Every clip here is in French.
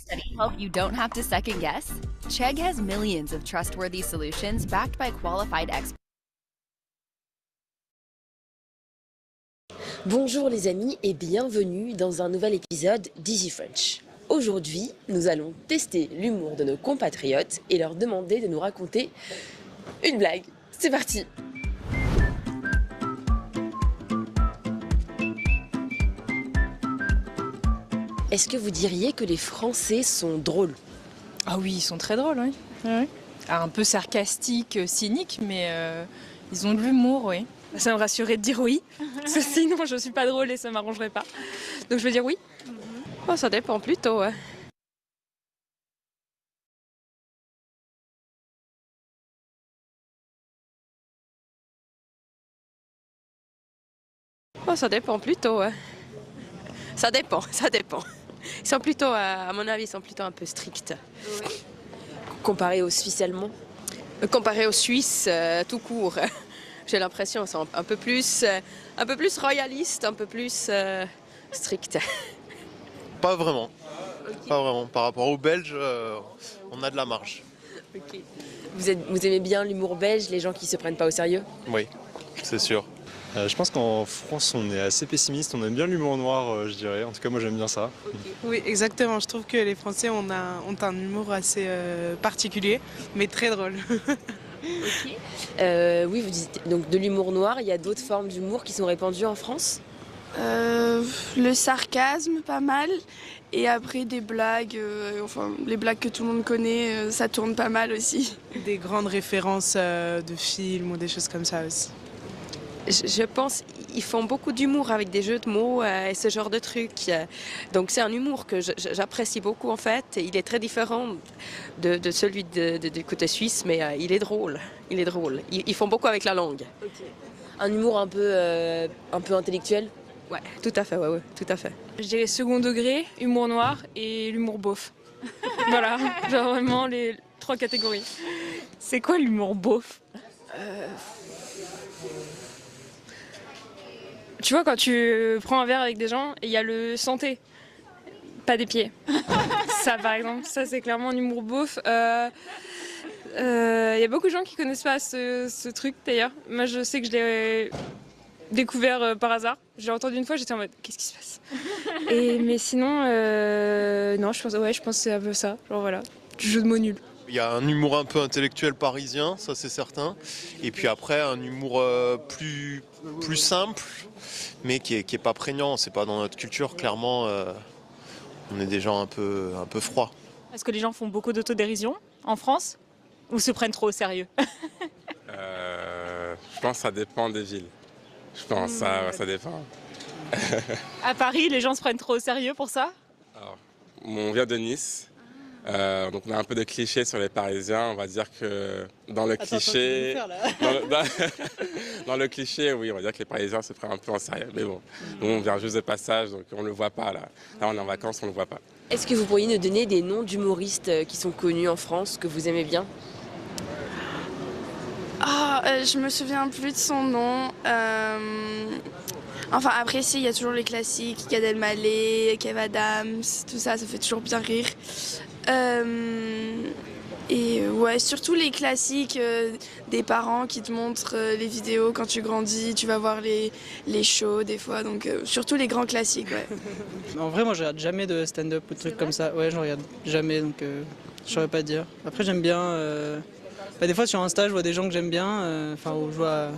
study help you don't have to second guess? Chegg has millions of trustworthy solutions backed by qualified experts. Bonjour les amis et bienvenue dans un nouvel épisode d'Easy French. Aujourd'hui, nous allons tester l'humour de nos compatriotes et leur demander de nous raconter une blague. C'est parti! Est-ce que vous diriez que les Français sont drôles? Ah oui, ils sont très drôles, oui. Oui. Ah, un peu sarcastiques, cyniques, mais ils ont de l'humour, oui. Ça me rassurait de dire oui, parce que sinon je suis pas drôle et ça m'arrangerait pas. Donc je veux dire oui. Oh, ça dépend plutôt, ouais. Oh, ça dépend plutôt, ouais. Ça dépend. Ils sont plutôt, à mon avis, ils sont plutôt un peu stricts. Ouais. Comparé aux Suisses allemands? Comparé aux Suisses, tout court. J'ai l'impression qu'ils sont un peu plus royalistes, un peu plus stricts. Pas vraiment. Okay. Pas vraiment. Par rapport aux Belges, on a de la marge. Okay. Vous aimez bien l'humour belge, les gens qui se prennent pas au sérieux? Oui, c'est sûr. Je pense qu'en France, on est assez pessimiste. On aime bien l'humour noir, je dirais. En tout cas, moi, j'aime bien ça. Okay. Oui, exactement. Je trouve que les Français ont un humour assez particulier, mais très drôle. Okay. Oui, vous dites donc de l'humour noir. Il y a d'autres formes d'humour qui sont répandues en France? Le sarcasme, pas mal. Et après, des blagues, les blagues que tout le monde connaît, ça tourne pas mal aussi. Des grandes références de films ou des choses comme ça aussi. Je pense qu'ils font beaucoup d'humour avec des jeux de mots et ce genre de trucs. Donc c'est un humour que j'apprécie beaucoup en fait. Il est très différent de celui du côté suisse, mais il est drôle. Ils font beaucoup avec la langue. Okay. Un humour un peu intellectuel? Ouais, tout à fait, ouais, tout à fait. Je dirais second degré, humour noir et l'humour beauf. Voilà, genre vraiment les 3 catégories. C'est quoi l'humour beauf? Tu vois, quand tu prends un verre avec des gens et il y a le santé, pas des pieds. Ça, par exemple, ça c'est clairement un humour beauf. Il y a beaucoup de gens qui connaissent pas ce truc d'ailleurs. Moi, je sais que je l'ai découvert par hasard. J'ai entendu une fois, j'étais en mode qu'est-ce qui se passe? Mais sinon, non, je pense que c'est un peu ça. Genre voilà, du jeu de mots nul. Il y a un humour un peu intellectuel parisien, ça c'est certain. Et puis après, un humour plus simple, mais qui est pas prégnant. C'est pas dans notre culture, clairement. On est des gens un peu froids. Est-ce que les gens font beaucoup d'autodérision en France ou se prennent trop au sérieux? Je pense que ça dépend des villes. Je pense ça dépend. À Paris, les gens se prennent trop au sérieux pour ça? Alors, on vient de Nice. Donc on a un peu de clichés sur les Parisiens, on va dire que dans le cliché, dans le cliché, oui, on va dire que les Parisiens se prennent un peu en sérieux, mais bon, nous on vient juste de passage, donc on le voit pas là. Là on est en vacances, on le voit pas. Est-ce que vous pourriez nous donner des noms d'humoristes qui sont connus en France, que vous aimez bien? Je me souviens plus de son nom. Enfin après si, il y a toujours les classiques, Gad Elmaleh, Kev Adams, tout ça, ça fait toujours bien rire. Et ouais, surtout les classiques des parents qui te montrent les vidéos quand tu grandis, tu vas voir les shows des fois, donc surtout les grands classiques, ouais. En vrai, moi je regarde jamais de stand-up ou de trucs comme ça, ouais, je regarde jamais, donc je saurais pas dire. Après j'aime bien, des fois sur Insta je vois des gens que j'aime bien, où je vois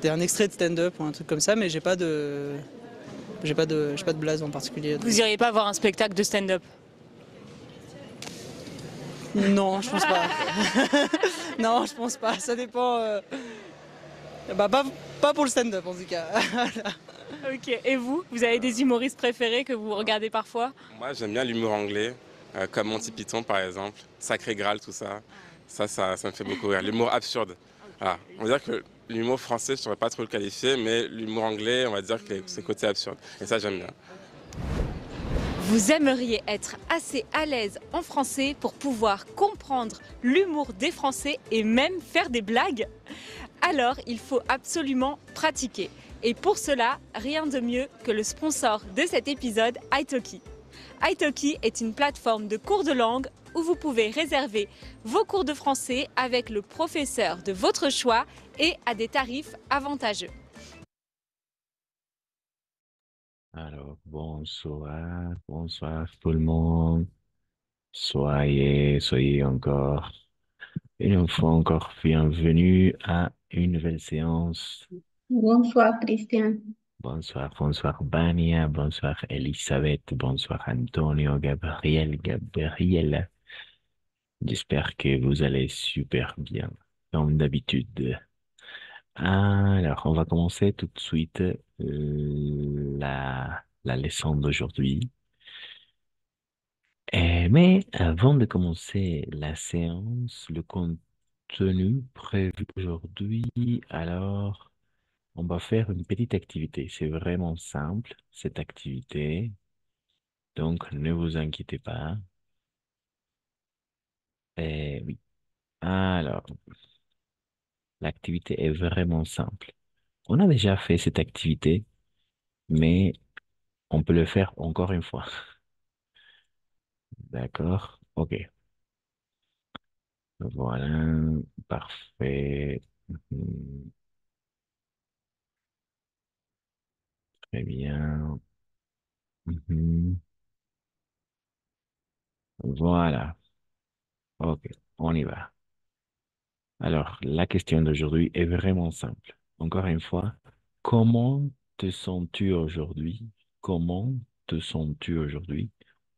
un extrait de stand-up ou un truc comme ça, mais j'ai pas de blaze en particulier. Vous iriez pas voir un spectacle de stand-up? Non, je pense pas. Non, je pense pas. Ça dépend. Pas pour le stand-up en tout cas. Ok. Et vous avez des humoristes préférés que vous regardez parfois? Moi, j'aime bien l'humour anglais, comme Monty Python par exemple, Sacré Graal, tout ça. Ça me fait beaucoup rire. L'humour absurde. Voilà. On va dire que l'humour français, je ne saurais pas trop le qualifier, mais l'humour anglais, on va dire que c'est côté absurde. Et ça, j'aime bien. Vous aimeriez être assez à l'aise en français pour pouvoir comprendre l'humour des Français et même faire des blagues? Alors, il faut absolument pratiquer. Et pour cela, rien de mieux que le sponsor de cet épisode, Italki. Italki est une plateforme de cours de langue où vous pouvez réserver vos cours de français avec le professeur de votre choix et à des tarifs avantageux. Alors, bonsoir, bonsoir tout le monde. Soyez encore, une fois encore, bienvenue à une nouvelle séance. Bonsoir, Christian. Bonsoir, bonsoir Bania, bonsoir Elisabeth, bonsoir Antonio, Gabriel. J'espère que vous allez super bien, comme d'habitude. Alors, on va commencer tout de suite la leçon d'aujourd'hui. Mais avant de commencer la séance, le contenu prévu aujourd'hui, alors on va faire une petite activité. C'est vraiment simple, cette activité. Donc, ne vous inquiétez pas. Oui. Alors, l'activité est vraiment simple. On a déjà fait cette activité, mais on peut le faire encore une fois. D'accord? OK. Voilà. Parfait. Mhm. Très bien. Mhm. Voilà. OK. On y va. Alors, la question d'aujourd'hui est vraiment simple. Encore une fois, comment te sens-tu aujourd'hui? Comment te sens-tu aujourd'hui?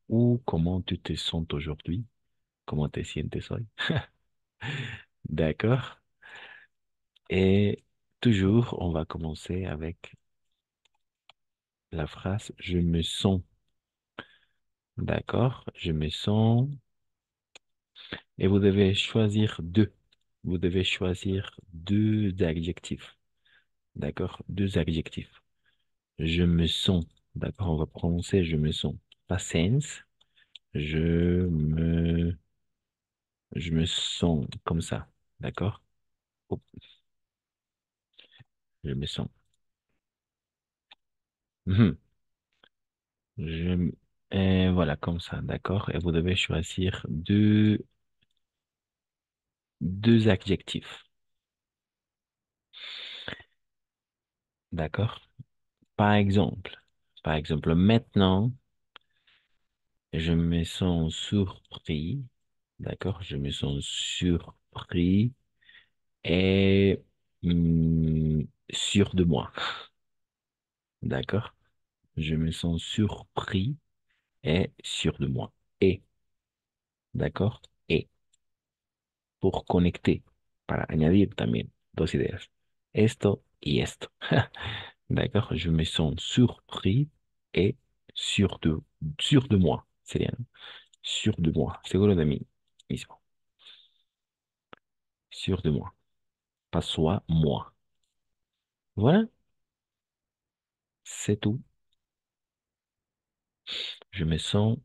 Ou comment tu te sens aujourd'hui? Comment te sientes hoy? D'accord? Et toujours, on va commencer avec la phrase je me sens. D'accord? Je me sens. Et vous devez choisir deux. Vous devez choisir deux adjectifs. D'accord? Deux adjectifs. Je me sens. D'accord? On va prononcer je me sens. Pas sense. Je me, je me sens comme ça. D'accord? Hop, je me sens. Mhm. Et voilà, comme ça. D'accord? Et vous devez choisir deux adjectifs. D'accord? Par exemple, maintenant, je me sens surpris. D'accord? Je me sens surpris et sûr de moi. D'accord? Je me sens surpris et sûr de moi. Et, d'accord? Et, pour conecter, para añadir también dos ideas. Esto y esto. D'accord? Je me sens surpris et sûr de, sûr de moi. Sería, ¿no? Sûr de moi. Seguro de mí mismo. Sûr de moi. Pas soi, moi. Voilà, c'est tout. Je me sens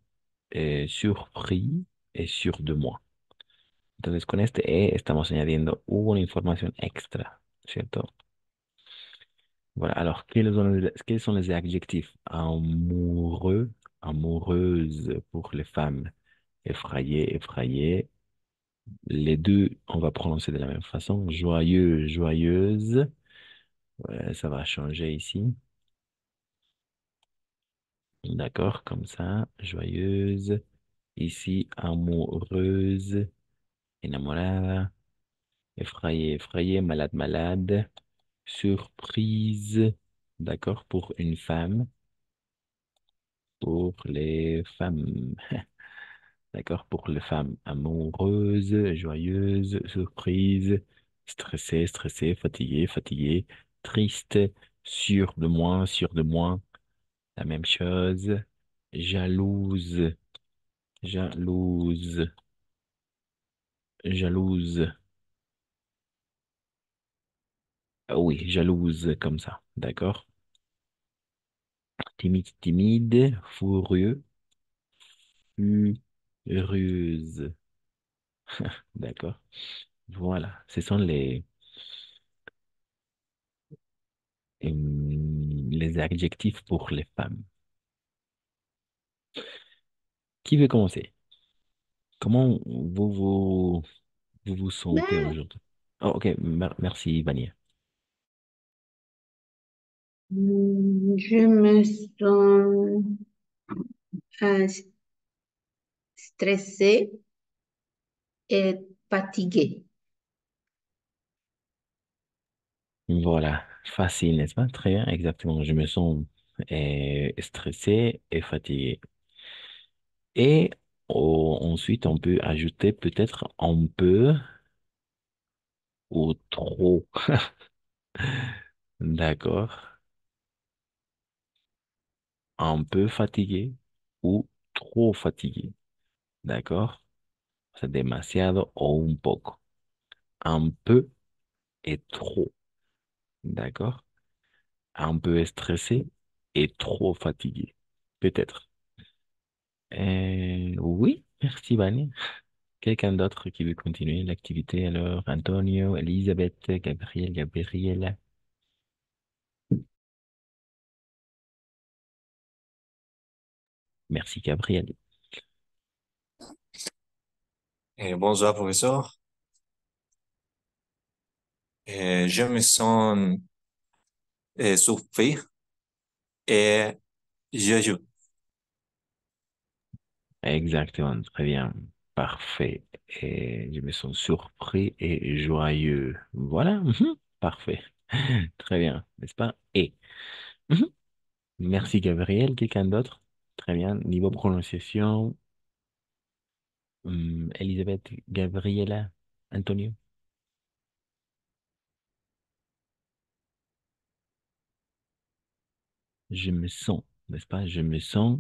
surpris et sûr de moi. Entonces, con este E estamos añadiendo una información extra, ¿cierto? Voilà, alors, quels sont les adjectifs amoureux, amoureuse pour les femmes, effrayé, effrayé. Les deux, on va prononcer de la même façon. Joyeux, joyeuse. Ouais, ça va changer ici. D'accord, comme ça. Joyeuse. Ici, amoureuse, enamorada. Effrayé, effrayé, malade, malade. Surprise. D'accord, pour une femme. Pour les femmes. D'accord, pour les femmes amoureuses, joyeuses, surprises, stressées, stressées, fatiguées, fatiguées, tristes, sûres de moi, la même chose, jalouse, jalouse, jalouse, ah oui, jalouse, comme ça, d'accord? Timide, timide, furieux, furieuse, d'accord? Voilà, ce sont les adjectifs pour les femmes. Qui veut commencer? Comment vous sentez Ben, aujourd'hui? Oh, ok, merci, Vania. je me sens euh, stressée et fatiguée. Voilà, facile, n'est-ce pas? Très bien, exactement. Je me sens stressé et fatigué. Et ensuite, on peut ajouter peut-être un peu ou trop. D'accord. Un peu fatigué ou trop fatigué. D'accord. C'est demasiado o un poco. Un peu et trop. D'accord. Un peu stressé et trop fatigué. Peut-être. Oui, merci, Vanny. Quelqu'un d'autre qui veut continuer l'activité alors? Antonio, Elisabeth, Gabriel, Gabriela. Merci, Gabriel. Bonsoir, professeur. Je me sens surpris et je joue. Exactement, très bien. Parfait. Et je me sens surpris et joyeux. Voilà, parfait. Très bien, n'est-ce pas? Et mhm. Merci, Gabriel. Quelqu'un d'autre? Très bien. Niveau prononciation, Elisabeth, Gabriela, Antonio. Je me sens, n'est-ce pas? Je me sens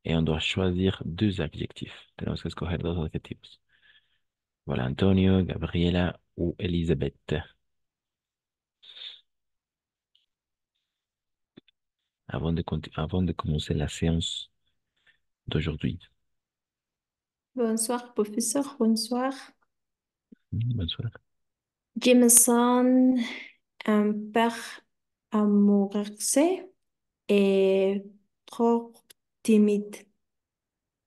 et on doit choisir deux adjectifs. Tenemos que escoger dos adjetivos. Voilà, Antonio, Gabriela ou Elisabeth. Avant de commencer la séance d'aujourd'hui. Bonsoir, professeur. Bonsoir. Bonsoir. Je me sens un peu amoureuse et trop timide.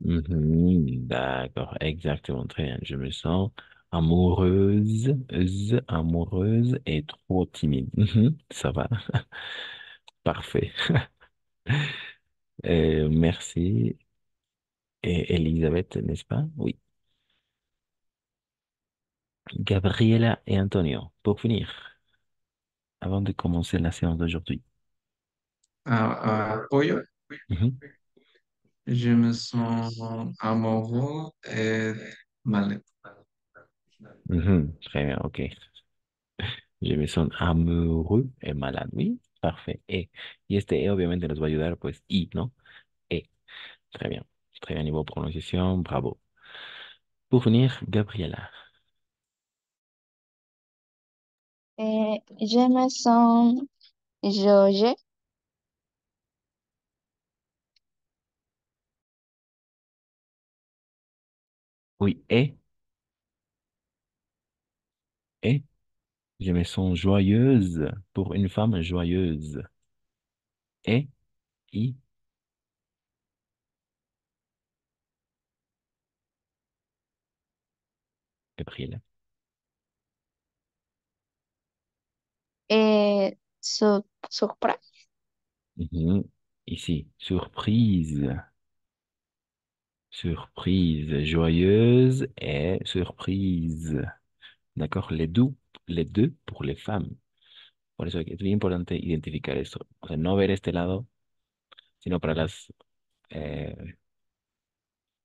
D'accord, exactement, très bien. Je me sens amoureuse et trop timide. Ça va. Parfait. Merci. Et Elisabeth, n'est-ce pas? Oui. Gabriela et Antonio, pour finir, avant de commencer la séance d'aujourd'hui. Oui, Mhm. je me sens amoureux et malade. Très bien, ok. Je me sens amoureux et malade. Oui, parfait. Y este E obviamente nos va a ayudar, pues, y, ¿no? E. Très bien. Très bien niveau prononciation, bravo. Pour finir, Gabriela. Je me sens Georges. Oui, et, je me sens joyeuse pour une femme joyeuse. Et, I, Gabriela. Surprise. Ici, surprise. Surprise, joyeuse et surprise. D'accord, les deux pour les femmes. Por eso es bien importante identificar esto. O sea, no ver este lado, sino para las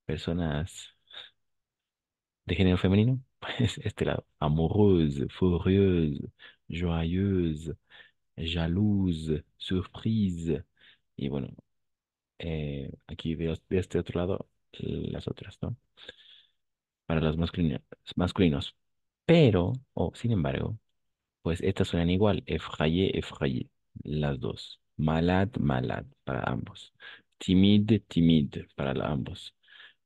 personas de género femenino, pues este lado. Amoureuse, furieuse, joyeuse, jalouse, surprise. Y bueno, aquí veo de este otro lado las otras, ¿no? Para los masculinos. Pero, o sin embargo, pues estas suenan igual. Effrayé, effrayé. Las dos. Malade, malade para ambos. Timide, timide para ambos.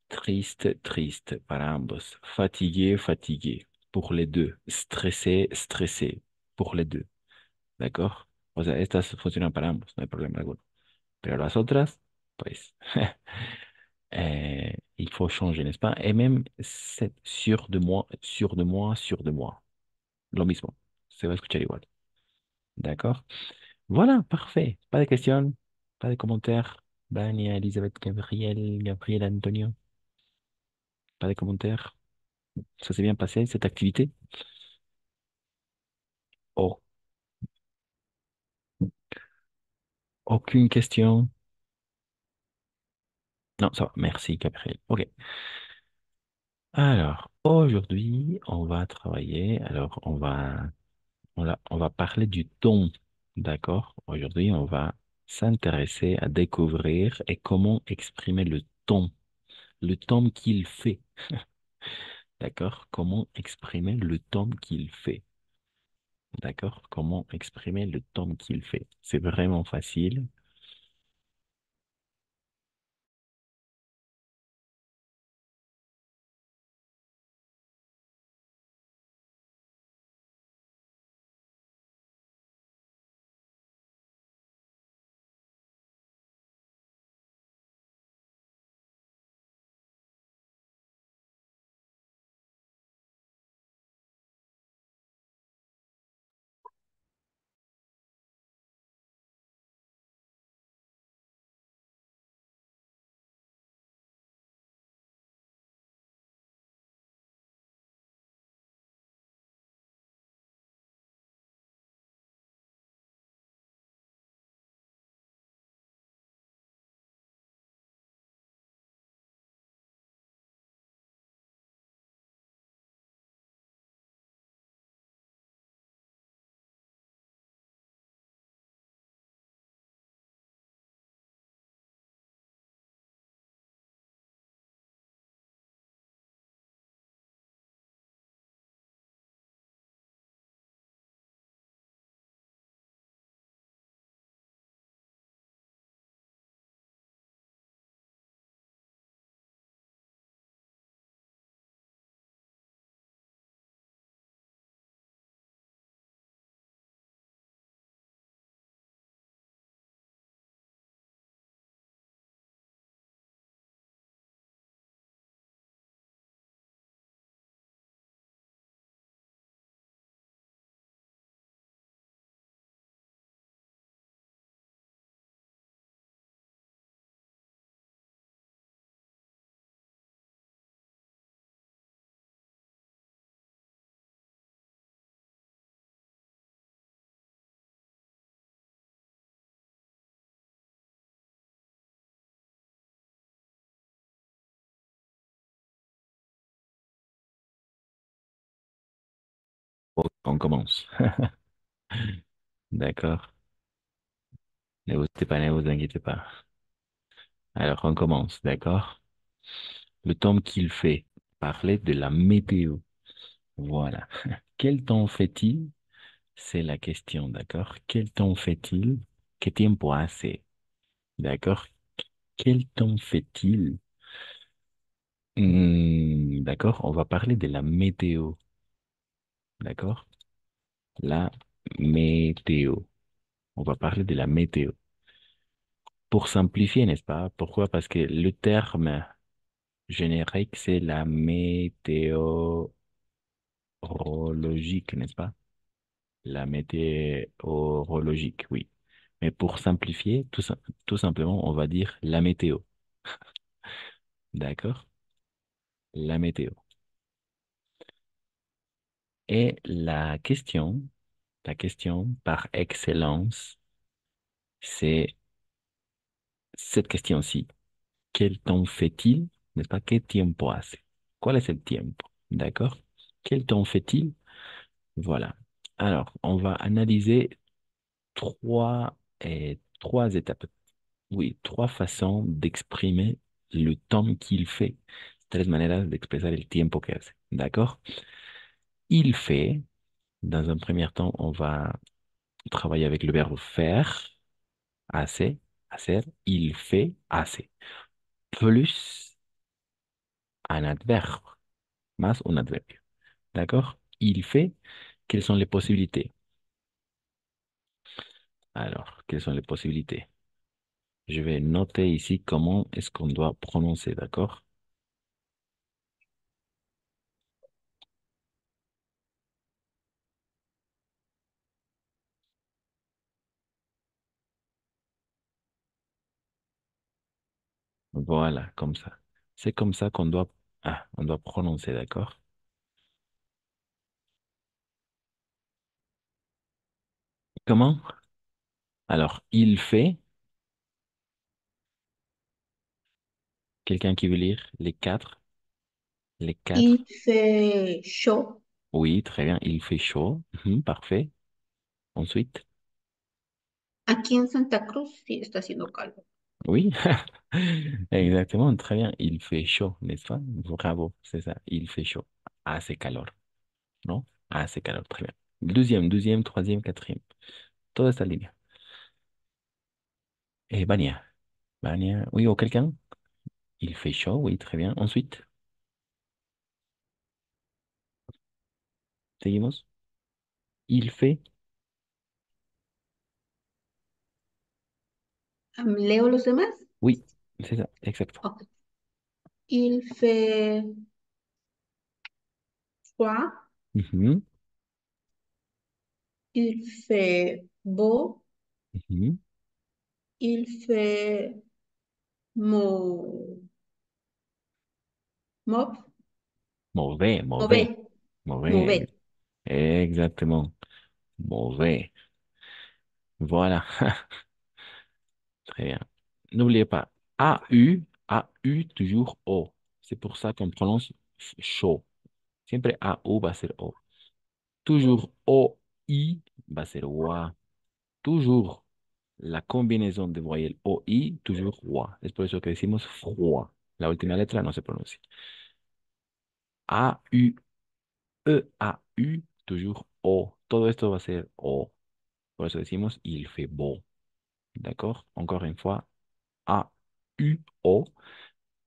Triste, triste para ambos. Fatigué, fatigué pour les deux. Stressé, stressé pour les deux. ¿D'accord? O sea, estas funcionan para ambos, no hay problema alguno. Pero las otras, pues, y faut changer, n'est-ce pas? Et même c'est sûr de moi, sûr de moi, sûr de moi. Lo mismo. Se va a escuchar igual. D'accord? Voilà, parfait. Pas de questions, pas de commentaires. Vania, Elisabeth, Gabriel, Gabriel, Antonio. Pas de commentaires. Ça s'est bien passé, cette activité? Oh, aucune question? Non, ça va. Merci, Gabriel. OK. Alors, aujourd'hui, on va travailler. Alors, on va parler du ton. D'accord? Aujourd'hui, on va s'intéresser à découvrir et comment exprimer le ton qu'il fait. D'accord? Comment exprimer le ton qu'il fait? D'accord? Comment exprimer le ton qu'il fait? C'est vraiment facile. Ok, on commence. D'accord? Ne vous inquiétez pas. Alors, on commence, d'accord? Le temps qu'il fait. Parler de la météo. Voilà. Quel temps fait-il? C'est la question, d'accord? Quel temps fait-il? ¿Qué tiempo hace? D'accord? Quel temps fait-il? D'accord? On va parler de la météo. D'accord? La météo. On va parler de la météo. Pour simplifier, n'est-ce pas? Pourquoi? Parce que le terme générique, c'est la météorologique, n'est-ce pas? La météorologique, oui. Mais pour simplifier, tout simplement, on va dire la météo. D'accord? La météo. Et la question par excellence, c'est cette question-ci. Quel temps fait-il? N'est-ce pas? ¿Qué tiempo hace? ¿Cuál es el tiempo? D'accord? Quel temps fait-il? Voilà. Alors, on va analyser trois étapes. Oui, trois façons d'exprimer le temps qu'il fait. Tres maneras de expresar el tiempo que hace. D'accord? Il fait, dans un premier temps, on va travailler avec le verbe faire, hace, hacer. Il fait, hace. Plus un adverbe, más un adverbio. D'accord? Il fait, quelles sont les possibilités? Alors, quelles sont les possibilités? Je vais noter ici comment est-ce qu'on doit prononcer, d'accord? Voilà, comme ça. C'est comme ça on doit prononcer, d'accord? Comment? Alors, il fait, quelqu'un qui veut lire les quatre, les quatre. Il fait chaud. Oui, très bien, il fait chaud. Parfait. Ensuite, Aquí en Santa Cruz sí está haciendo calor. oui, exactement, très bien. Il fait chaud, n'est-ce pas? Bravo, c'est ça. Il fait chaud. Hace calor, ¿no? Hace calor, très bien. Deuxième, troisième, quatrième. Toda esta línea. Vania. Vania, oui, ou quelqu'un? Il fait chaud, oui, très bien. Ensuite, seguimos. Il fait, ¿Leo los demás? oui, c'est ça, exactement. Ok. Il fait froid. Mhm, Il fait beau. mhm. Il fait mau- mauve. Mauvais, mauvais, Mauvais. mauvais. Mauvais. Exactement. Mauvais. Voilà. Très bien. N'oubliez pas, A-U, toujours O. C'est pour ça qu'on prononce chaud. Siempre A-U va a ser O. Toujours O-I va a ser WA. Toujours la combinaison de voyelles O-I, toujours WA. Es por eso que decimos froid. La última letra no se pronuncia. A-U, E-A-U, toujours O. Todo esto va a ser O. Por eso decimos il fait beau. D'accord? Encore une fois, A-U-O,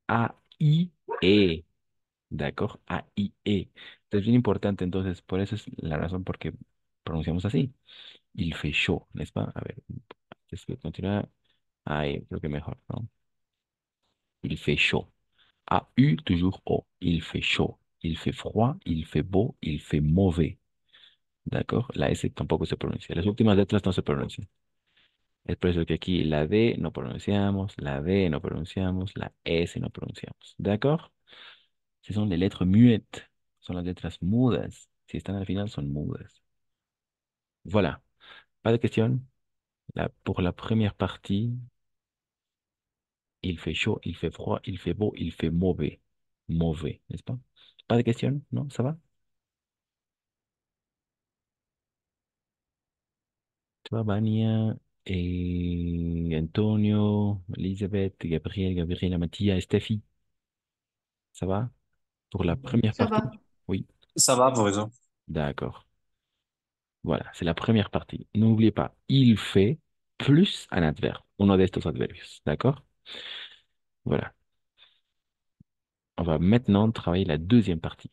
A-I-E. D'accord, A-I-E. Es bien importante, entonces, por eso es la razón por qué pronunciamos así. Il fait chaud, n'est-ce pas? A ver, est-ce que continúa? Ahí, creo que mejor, ¿no? Il fait chaud. A-U, toujours O. Il fait chaud. Il fait froid, il fait beau, il fait mauvais. D'accord? La S tampoco se pronuncia. Las últimas letras no se pronuncian. Es por eso que aquí la D no pronunciamos, la D no pronunciamos, la S no pronunciamos. ¿D'accord? Ce sont les lettres muettes. Son las letras mudas. Si están al final, son mudas. Voilà. Pas de question. Pour la première partie, il fait chaud, il fait froid, il fait beau, il fait mauvais. Mauvais, n'est-ce pas? Pas de question? Non, ça va? Tu vas, Vania, et Antonio, Elisabeth, Gabriel, Gabriela, Mattia et Steffi. Ça va? Pour la première Ça partie? va. Oui. Ça va, professeur. D'accord. Voilà, c'est la première partie. N'oubliez pas, il fait plus un adverbe, uno de estos adverbios. D'accord? Voilà. On va maintenant travailler la deuxième partie.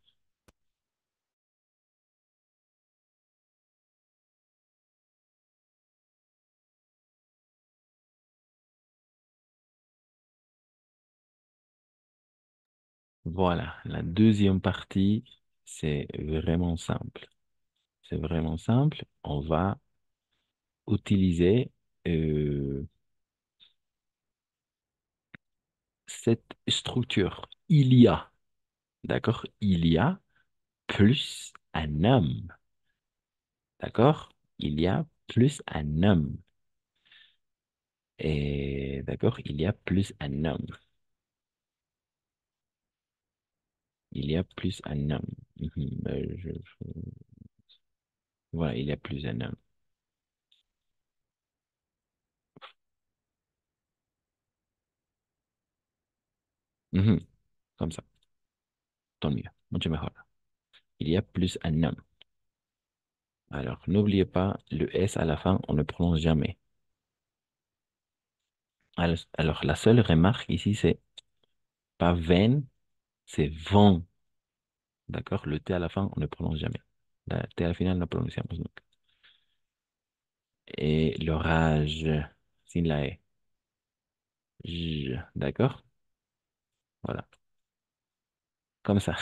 Voilà, la deuxième partie, c'est vraiment simple. C'est vraiment simple. On va utiliser cette structure. Il y a, d'accord? Il y a plus un homme, d'accord? Il y a plus un homme. Et d'accord, il y a plus un homme. Il y a plus un homme. Voilà, il y a plus un homme. Mhm, comme ça, tant mieux, mucho mejor. Il y a plus un homme. Alors, n'oubliez pas, le S à la fin, on ne prononce jamais. Alors, la seule remarque ici, c'est pas veine, c'est vent. D'accord? Le T à la fin, on ne prononce jamais. La T à la finale, la prononciamos nunca. Et l'orage, sin la E. D'accord? Voilà, comme ça.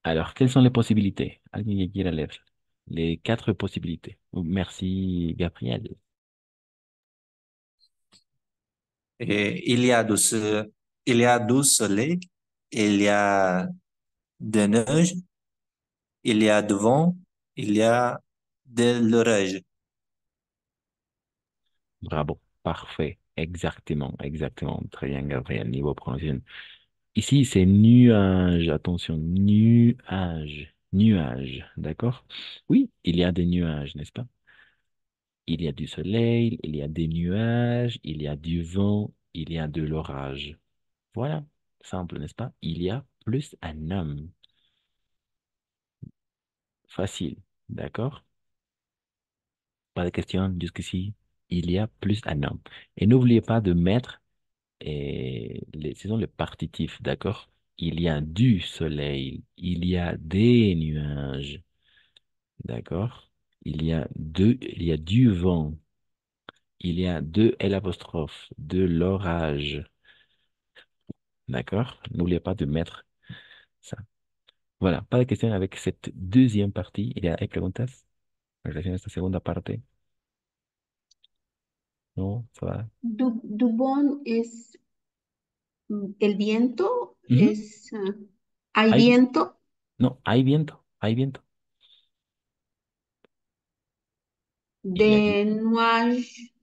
Alors, quelles sont les possibilités? Alguien qui quiera leer les quatre possibilités. Merci, Gabriel. Il y a du soleil, il y a de neige, il y a du vent, il y a de l'orage. Bravo, parfait, exactement, exactement. Très bien, Gabriel, niveau prononciation. Ici, c'est nuage, attention, nuage, nuage, d'accord? Oui, il y a des nuages, n'est-ce pas? Il y a du soleil, il y a des nuages, il y a du vent, il y a de l'orage. Voilà, simple, n'est-ce pas? Il y a plus un homme. Facile, d'accord? Pas de question jusqu'ici. Il y a plus un homme. Et n'oubliez pas de mettre ce sont les partitifs, d'accord? Il y a du soleil, il y a des nuages, d'accord? Il y a du vent, il y a de L apostrophe, de l'orage, d'accord? N'oubliez pas de mettre ça. Voilà, pas de question avec cette deuxième partie. ¿Hay preguntas en relación a esta segunda parte? ¿No? ¿Se va? Dubón es el viento, Ujú. hay Hay, viento. no, hay viento, hay viento. Il y a du... De nuage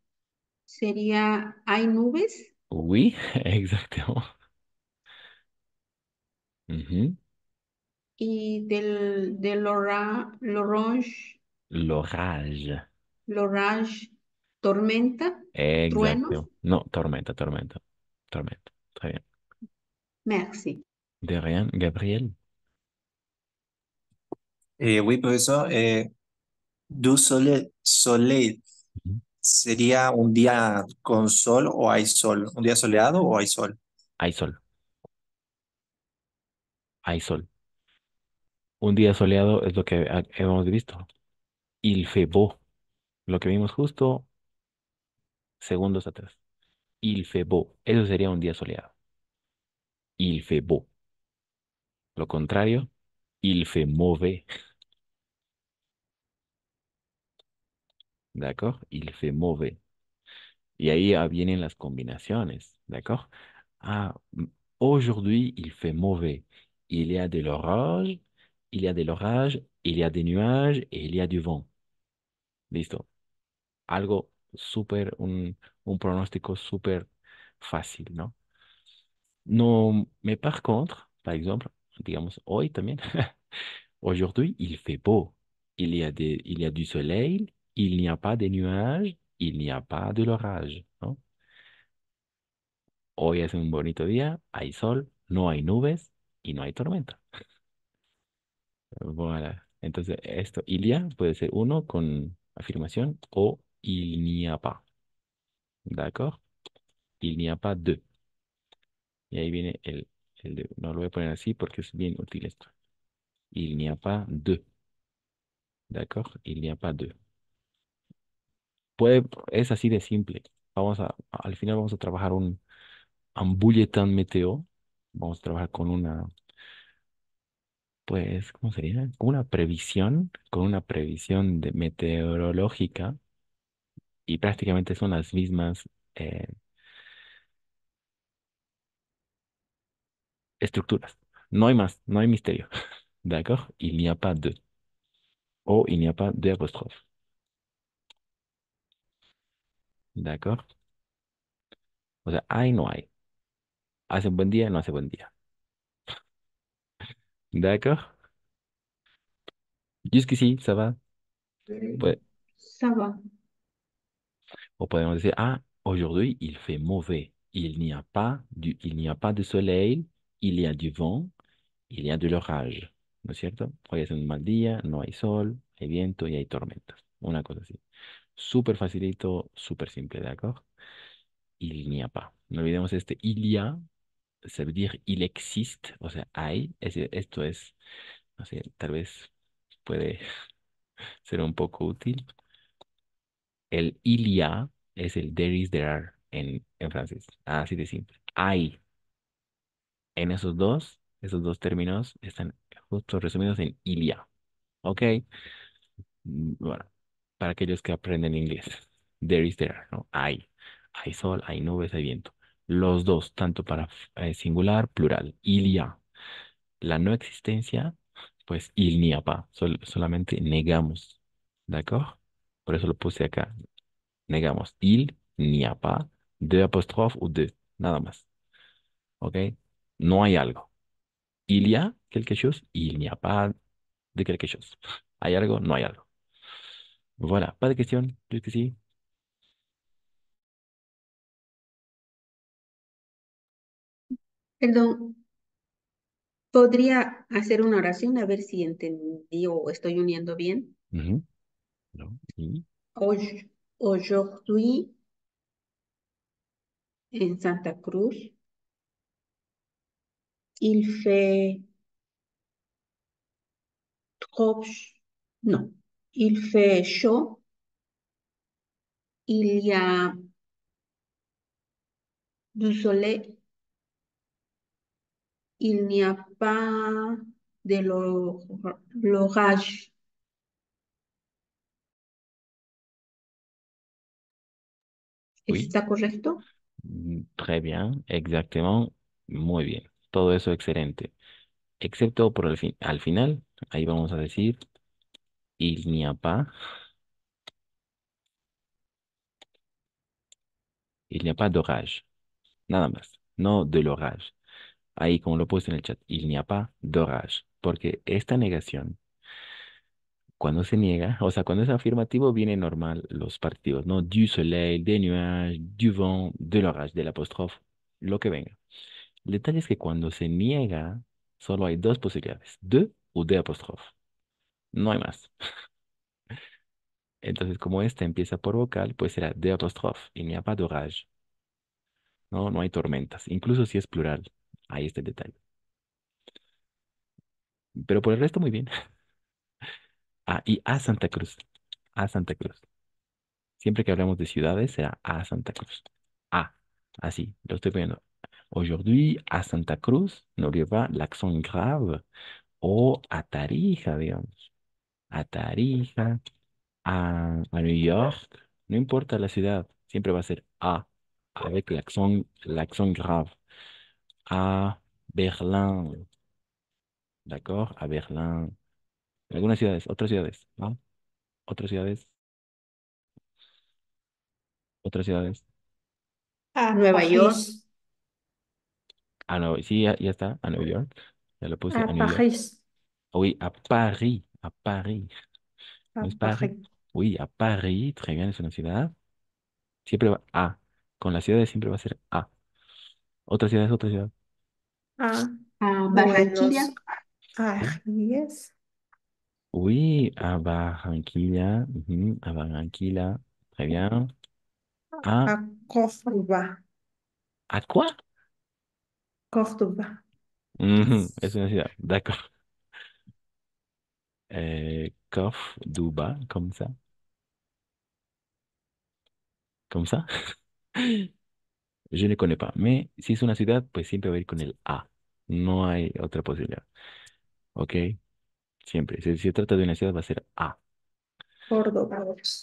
sería, hay nubes. Oui, exactement. Ujú. Y l'orange, L'orage. l'orage, tormenta, truenos. Exacto. No, tormenta, tormenta, tormenta. Très bien. Merci. De rien, Gabriel. Oui, profesor, soleil Ujú. sería un día con sol o hay sol, un día soleado o hay sol. Hay sol, hay sol. Un día soleado es lo que hemos visto. Il fait beau. Lo que vimos justo segundos atrás. Il fait beau. Eso sería un día soleado. Il fait beau. Lo contrario, il fait mauvais. ¿D'accord? Il fait mauvais. Y ahí vienen las combinaciones. ¿D'accord? Ah, aujourd'hui, il fait mauvais. Il y a de l'orage, il y a de l'orage, il y a des nuages et il y a du vent. Listo. Algo súper, un pronóstico súper fácil, ¿no? No, mais par contre, par exemple, digamos, hoy también, aujourd'hui, il fait beau. Il y a du soleil, il n'y a pas de nuages, il n'y a pas de l'orage, ¿no? Hoy es un bonito día, hay sol, no hay nubes y no hay tormenta. Voilà. Entonces, esto, il y a puede ser uno con afirmación o il n'y a pas. ¿D'accord? Il n'y a pas de. Y ahí viene no lo voy a poner así porque es bien útil esto. Il n'y a pas de. ¿D'accord? Il n'y a pas de. Es así de simple. Al final vamos a trabajar un bulletin meteo. Vamos a trabajar con una, pues, ¿cómo sería? Con una previsión meteorológica y prácticamente son las mismas estructuras. No hay más, no hay misterio. ¿D'accord? Il n'y a pas de. O il n'y a pas de apostrophe. ¿D'accord? O sea, hay, no hay. Hace buen día, no hace buen día. ¿D'accord? Jusqu'ici, ça va. Pues, Ça va. o podemos decir, ah, aujourd'hui, il fait mauvais. Il n'y a pas de soleil, il y a du vent, il y a de l'orage. ¿No es cierto? Hoy es un mal día, no hay sol, hay viento y hay tormentas. Una cosa así. Súper facilito, súper simple, ¿d'accord? Il n'y a pas. No olvidemos este il y a, ça veut dire il existe, o sea, hay. Esto es, no sé, tal vez puede ser un poco útil. El il y a es el there is, there are en francés. Así de simple. Hay. En esos dos términos están justo resumidos en il y a. ¿Ok? Bueno, para aquellos que aprenden inglés. There is, there are, ¿no? Hay. Hay sol, hay nubes, hay viento. Los dos, tanto para singular, plural. Il y a. La no existencia, pues il n'y a pas. Solamente negamos. ¿D'accord? Por eso lo puse acá. Negamos. Il n'y a pas de apóstrofe o de. Nada más. ¿Ok? No hay algo. Il y a quelque chose, il n'y a pas de quelque chose. ¿Hay algo? No hay algo. Voilà. Pas de question jusqu'ici. Perdón, ¿podría hacer una oración a ver si entendí o estoy uniendo bien? Mhm. Non. Oui. Aujourd'hui, en Santa Cruz, il fait trop, non, il fait chaud, il y a du soleil, il n'y a pas de l'orage. Oui. ¿Está correcto? Très bien. Exactement. Muy bien. Todo eso excelente. Excepto por el fin. Al final, ahí vamos a decir il n'y a pas. Il n'y a pas d'orage. Nada más. No de l'orage. Ahí, como lo puse en el chat, il n'y a pas d'orage. Porque esta negación, cuando se niega, o sea, cuando es afirmativo, viene normal los partidos, ¿no? Du soleil, des nuages, du vent, de l'orage, del apóstrofe, lo que venga. El detalle es que cuando se niega, solo hay dos posibilidades, de o de apóstrofe. No hay más. Entonces, como esta empieza por vocal, pues será de apóstrofe. Il n'y a pas d'orage. No, no hay tormentas. Incluso si es plural. Ahí está el detalle. Pero por el resto, muy bien. Ah, y a Santa Cruz. A Santa Cruz. Siempre que hablamos de ciudades, será a Santa Cruz. A. Así, lo estoy poniendo. Aujourd'hui, à Santa Cruz, n'oubliez pas l'accent grave. O a Tarija, digamos. A Tarija, a New York. No importa la ciudad, siempre va a ser a. Avec l'accent grave. A Berlín. ¿D'accord? A Berlín. Algunas ciudades, otras ciudades, ¿no? Otras ciudades, otras ciudades. A Nueva York. París. Ah, no, sí, ya está, a Nueva York. Ya lo puse À a New York. Paris. Oui, à Paris, à Paris. À ¿No es Paris? Paris. Oui, a Paris, très bien, es una ciudad. Siempre va a. Con las ciudades siempre va a ser a. Otra ciudad es otra ciudad. À A Barranquilla. Buenos Aires. Oui, a Barranquilla. Ujú, a Barranquilla. Très bien. À Córdoba. ¿A quoi? Córdoba. Ujú, es una ciudad. D'accord. Cordoba, comme ça. Comme ça. Je ne connais pas. Mais si es una ciudad, pues siempre va a ir con el A. No hay otra posibilidad. ¿Ok? Siempre. Si se trata de una ciudad, va a ser A. Córdoba.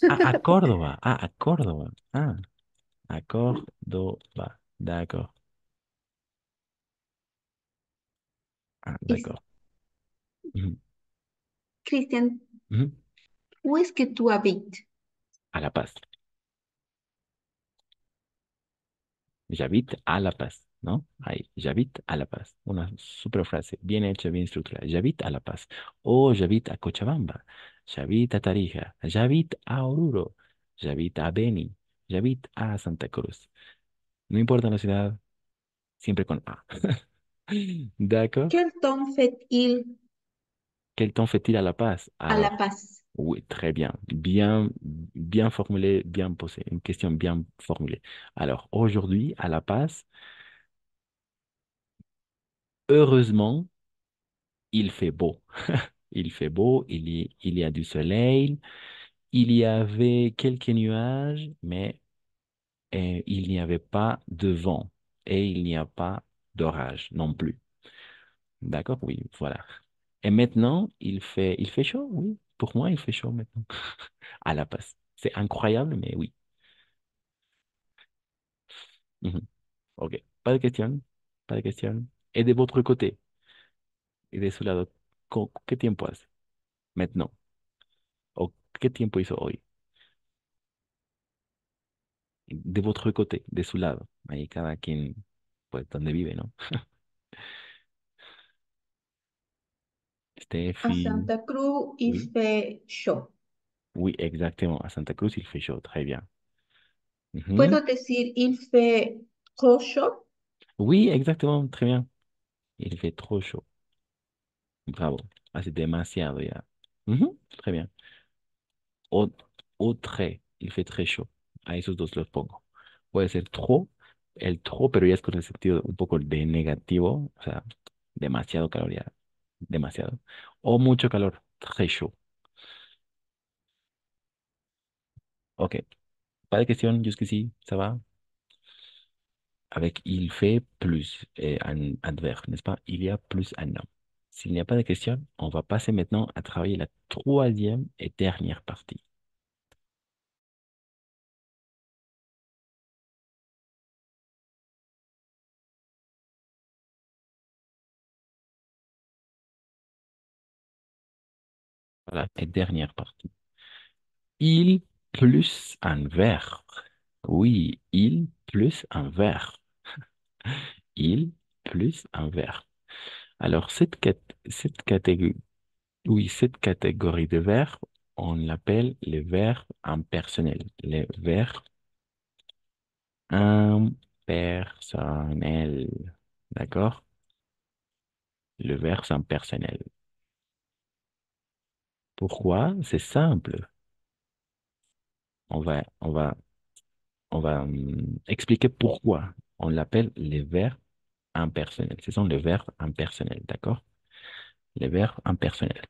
A Córdoba. A Córdoba. A Córdoba. D'accord. Es- D'accord. Ujú, Cristian, ujú. où est-ce que tu habites? A La Paz. J'habite à La Paz, ¿no? Ahí. J'habite à La Paz. Una super frase. Bien hecha, bien estructurada. J'habite à La Paz. O j'habite a Cochabamba. J'habite a Tarija. J'habite a Oruro. J'habite a Beni. J'habite a Santa Cruz. No importa la ciudad, siempre con A. D'accord? Quel temps fait-il Quel temps fait-il à La Paz? à La Alors, Paz? oui, très bien. Bien, bien formulé, bien posé. Une question bien formulée. Alors, aujourd'hui, à La Paz, heureusement, il fait beau. Il fait beau, il y a du soleil, il y avait quelques nuages, mais il n'y avait pas de vent et il n'y a pas d'orage non plus. D'accord? Oui, voilà. Et maintenant, il fait chaud, oui. Pour moi, il fait chaud maintenant. À La Paz. C'est incroyable, mais oui. Mhm. Ok, pas de question, pas de question. Et de votre côté, y de su lado, ¿qué tiempo hace? Maintenant. ¿O qué tiempo hizo hoy? De votre côté, de su lado. Ahí cada quien, pues, donde vive, ¿no? À Steffi, Santa Cruz, il oui. fait chaud. Oui, exactement. À Santa Cruz, il fait chaud. Très bien. Mhm. ¿Puedo decir il fait trop chaud? Oui, exactement. Très bien. Il fait trop chaud. Bravo. Hace demasiado ya. Ujú, très bien. O, o très. Il fait très chaud. A esos dos los pongo. Puede ser trop, el trop, pero ya es con el sentido un poco de negativo. O sea, demasiado calor ya. Demasiado. O mucho calor. Très chaud. Ok. Pas de question jusqu'ici. Ça va? Avec il fait plus un adverbe, n'est-ce pas? Il y a plus un homme. S'il n'y a pas de question, on va passer maintenant à travailler la troisième et dernière partie. Voilà, et dernière partie. Il plus un verre. Oui, il plus un verre. Il plus un verre. Alors, cette catégorie de verbes, on l'appelle les verbes impersonnels. Les verbes impersonnels. D'accord? Le verbe impersonnel. Pourquoi? C'est simple. On va, on va, on va expliquer pourquoi on l'appelle les verbes impersonnels. Ce sont les verbes impersonnels, d'accord? Les verbes impersonnels.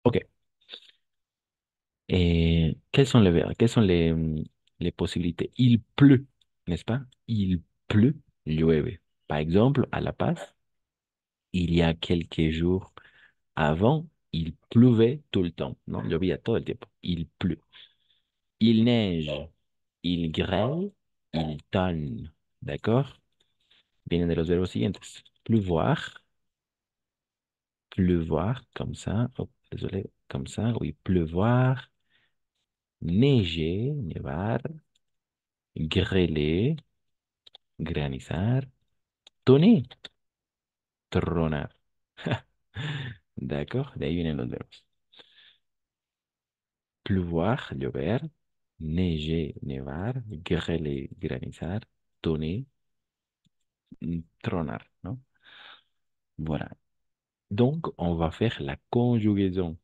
OK. Et quels sont les verbes? Quelles sont les possibilités? Il pleut, n'est-ce pas? Il pleut, llueve. Par exemple, à La Paz, il y a quelques jours avant, il pleuvait tout le temps. Non, llovía todo el tiempo. Il pleut. Il neige, il grêle, il tonne. D'accord? Vienen de los verbos siguientes. Pleuvoir, pleuvoir, comme ça. Oh, désolé, comme ça. Oui, pleuvoir, neiger, nevar, grêler, granizar, tonner, tronar. D'accord? De ahí vienen los verbos. Pleuvoir, llover, neiger, nevar, grêler, granizar, tonner, tronar, ¿no? Voilà. Donc, on va faire la conjugaison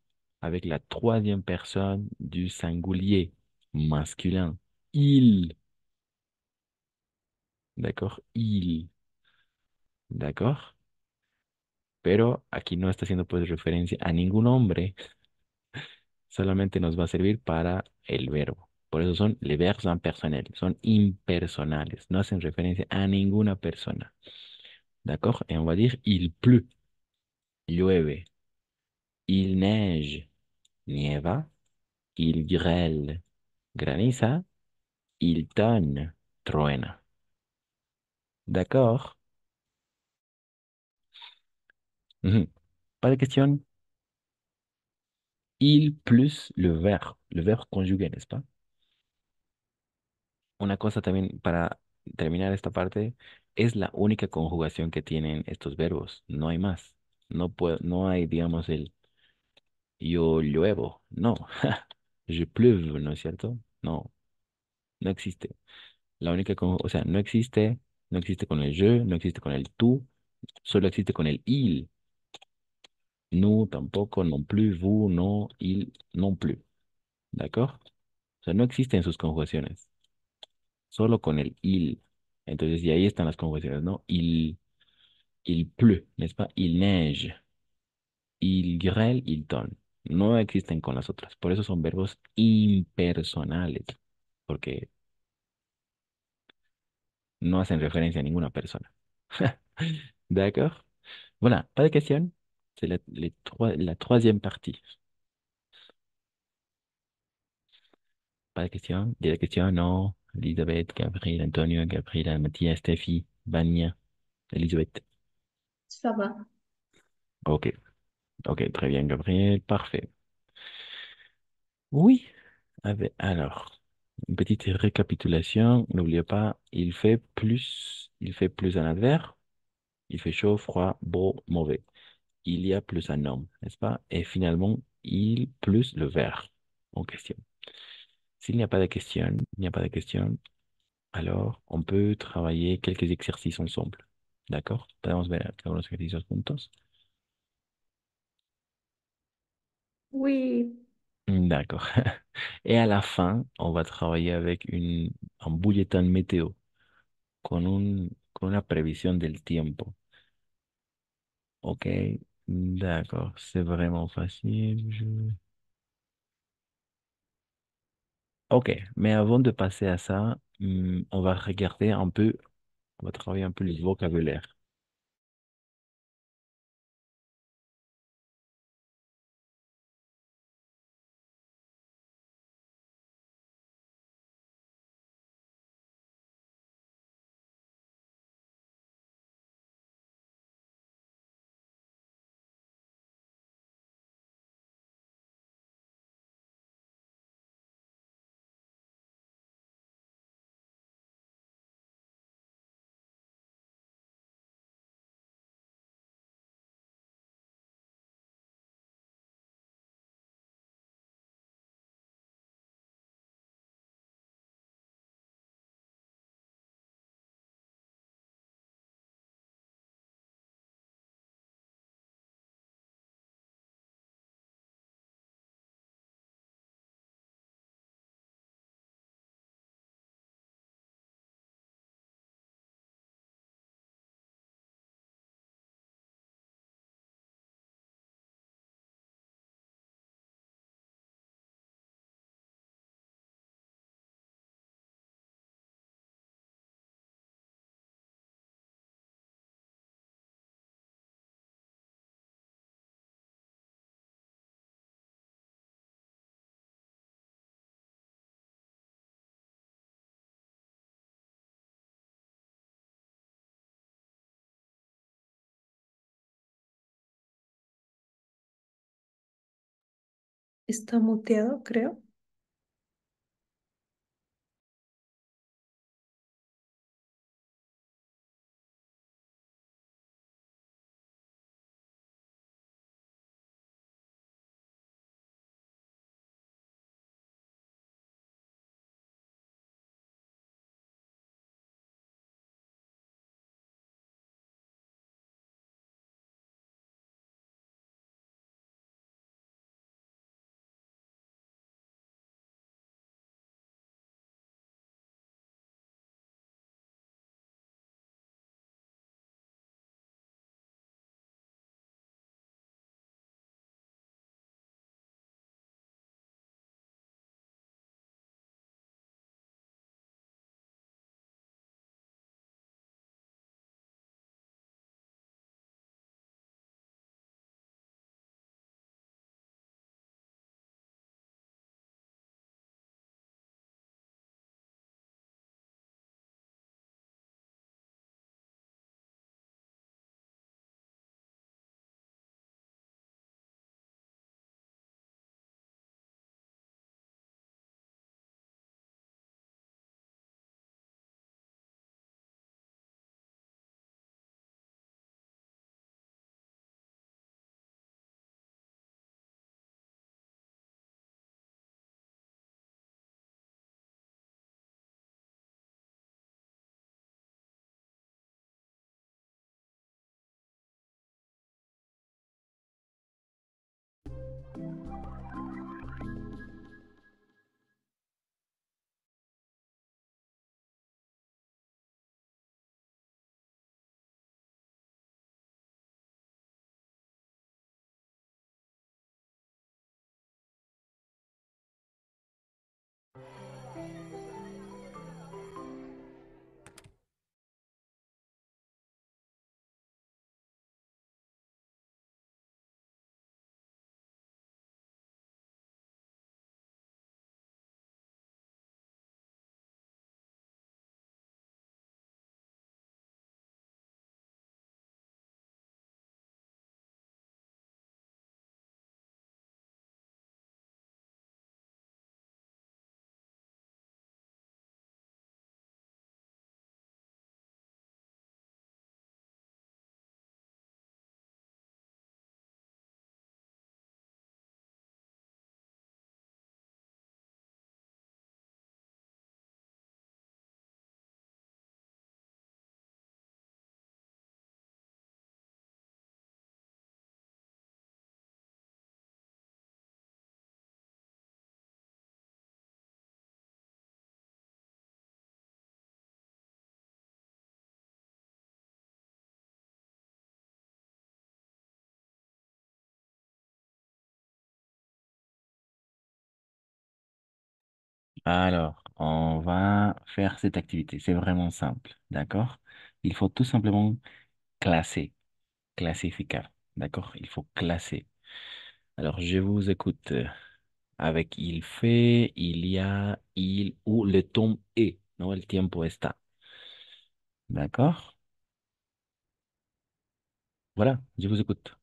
avec la troisième personne du singulier masculin. Il, d'accord? Il, d'accord? Pero aquí no está haciendo pues referencia a ningún hombre, solamente nos va a servir para el verbo. Por eso son les verbes impersonnels, son impersonales, no hacen referencia a ninguna persona. D'accord? Et on va dire il pleut, llueve, il neige, nieva, il grêle, graniza, il tonne, truena. D'accord? Mhm. Pas de question? Il plus le verbe conjugué, ¿n'est-ce pas? Una cosa también para terminar esta parte, es la única conjugación que tienen estos verbos, no hay más. No hay, digamos, el yo lluevo, no. Je pleuve, ¿no es cierto? No, no existe. La única, o sea, no existe, no existe con el je, no existe con el tú, solo existe con el il. Nous tampoco, non plus, vous, no, il, non plus. ¿D'accord? O sea, no existen sus conjugaciones, solo con el il. Entonces, y ahí están las conjugaciones, ¿no? Il pleut, n'est-ce pas? Il neige, il grêle, il tonne. No existen con las otras. Por eso son verbos impersonales, porque no hacen referencia a ninguna persona. D'accord? Voilà, pas de question. C'est la troisième partie. Pas de questions? Des questions? Non. Elisabeth, Gabriel, Antonio, Gabriela, Mathias, Steffi, Vania, Elisabeth. Ça va. Ok. Ok, très bien, Gabriel. Parfait. Oui. Alors, une petite récapitulation. N'oubliez pas, il fait plus un adverbe. Il fait chaud, froid, beau, mauvais. Il y a plus un homme, n'est-ce pas? Et finalement, il plus le verbe en question. S'il n'y a pas de question, il n'y a pas de question, alors on peut travailler quelques exercices ensemble. ¿D'accord? Podemos ver algunos ejercicios juntos. Oui. D'accord. Et à la fin, on va travailler avec un bulletin météo con una previsión del tiempo. Ok, d'accord, c'est vraiment facile. Ok, mais avant de passer à ça, on va regarder un peu, on va travailler un peu le vocabulaire. Está muteado, creo. Alors, on va faire cette activité. C'est vraiment simple, d'accord? Il faut tout simplement classer, classifier, d'accord? Il faut classer. Alors, je vous écoute. Avec il fait, il y a, il ou le temps est, non? El tiempo está. D'accord? Voilà, je vous écoute.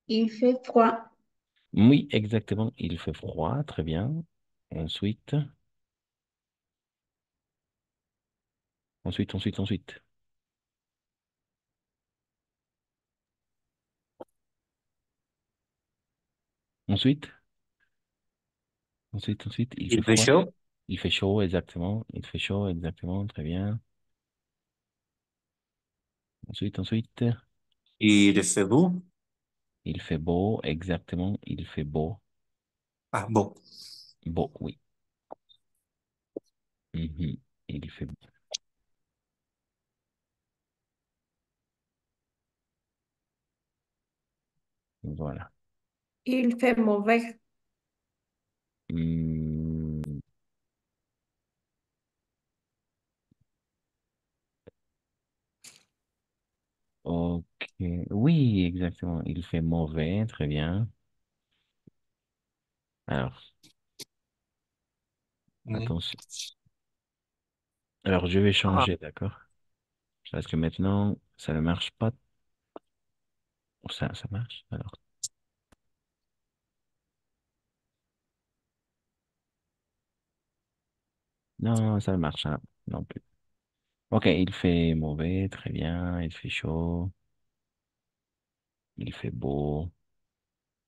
Il fait froid. Oui, exactement. Il fait froid, très bien. Ensuite, ensuite. Ensuite, il fait Il fait froid. chaud. Il fait chaud, exactement. Il fait chaud, exactement, très bien. Ensuite. Il fait beau. Il fait beau, exactement. Il fait beau. Ah bon. Beau, oui. Mhm. Il fait beau. Voilà. Il fait mauvais. Hmm, ok. Oui, exactement. Il fait mauvais, très bien. Alors, Mm. attention. Alors, je vais Ah, changer, d'accord? Parce que maintenant, ça ne marche pas. Ça marche, alors. Non, ça ne marche pas non plus. Ok, il fait mauvais, très bien. Il fait chaud, il fait beau.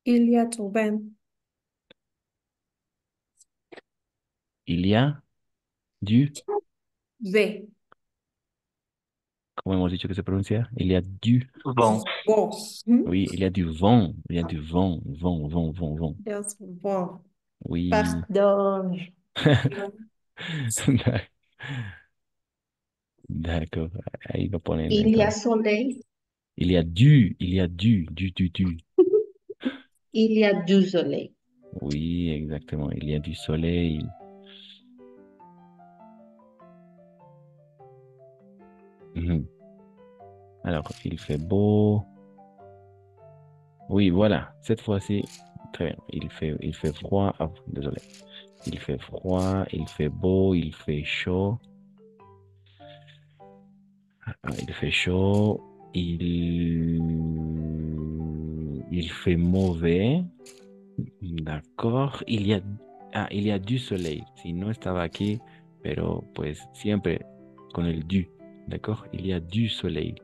Il y a du vent. Il y a du, V. comment hemos dicho que se pronuncia? Il y a du, bon. Bon. Hmm? oui, il y a du vent. Il y a du vent. Yes, bon. Oui. Pardon. D'accord, ahí lo ponen Il y a entonces. soleil. Il y a du. Il y a du soleil. Oui, exactement. Il y a du soleil. Mhm. Alors, il fait beau. Oui, voilà. Cette fois-ci, très bien. Il fait froid. Ah, désolé. Il fait froid, il fait beau, il fait chaud. Il fait chaud. Il fait mauvais. D'accord. Il y a du soleil. Si no estaba aquí, pero pues siempre con el du. D'accord. Il y a du soleil.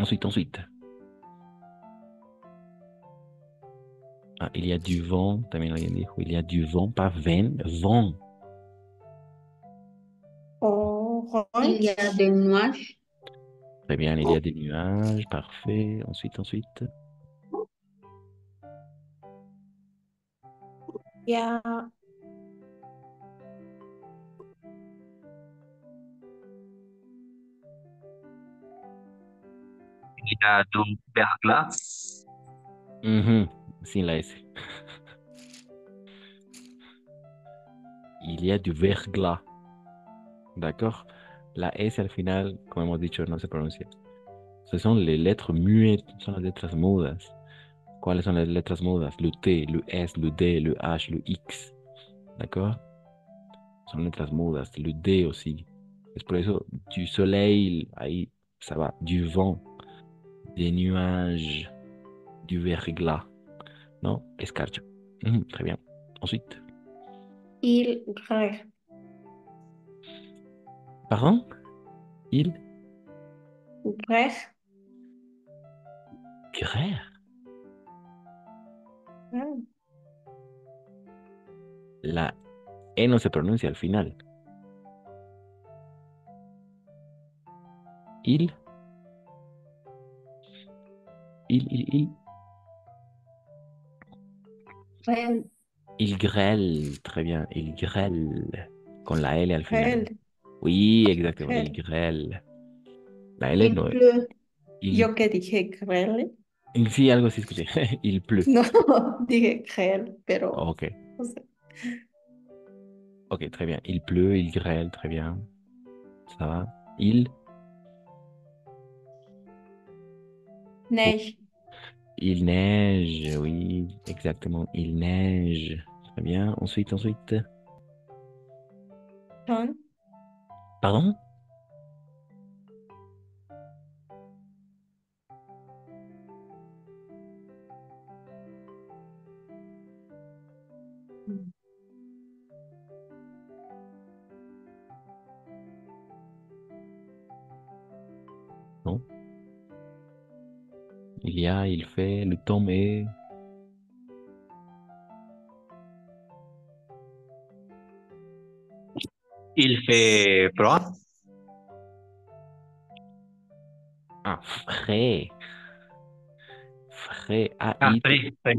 Ensuite. Ah, il y a du vent, también alguien dijo. Il y a du vent, pas vent, vent. Il y Orange. a des nuages. Très bien, il y a des nuages, parfait. Ensuite. Il y a Il y a du verglas. Mhm, sin la S. Il y a du verglas. D'accord. La S al final, como hemos dicho, no se pronuncia. Ce sont les lettres muettes, son las letras mudas. ¿Cuáles son las letras mudas? Le T, le S, le D, le H, le X. D'accord? Son letras mudas. Le D aussi. Es por eso, du soleil, ahí, ça va. Du vent, des nuages, du verglas. Non? Escarcha. Mhm, très bien. Ensuite. il grêle. Pardon? Il Grêle. grère. Hmm. La E no se pronuncia al final. Il, il. Grêle. Il grêle. Très bien. Il grêle. Con la L al final. Grêle. Oui, exactement. Il Grêle. grêle. La L Il no. pleut. Il, Yo que dije grêle. sí, algo sí escuché. Il pleut. No, dije grêle, pero Ok. No sé. Ok, très bien. Il pleut, il grêle, très bien. Ça va. Il, Neige. il neige, oui, exactement. Il neige. Très bien. Ensuite. Son. Pardon? Non. Il y a, il fait, le temps est. Il fait froid. Ah, frais. Frais. Ah, A-I, frais.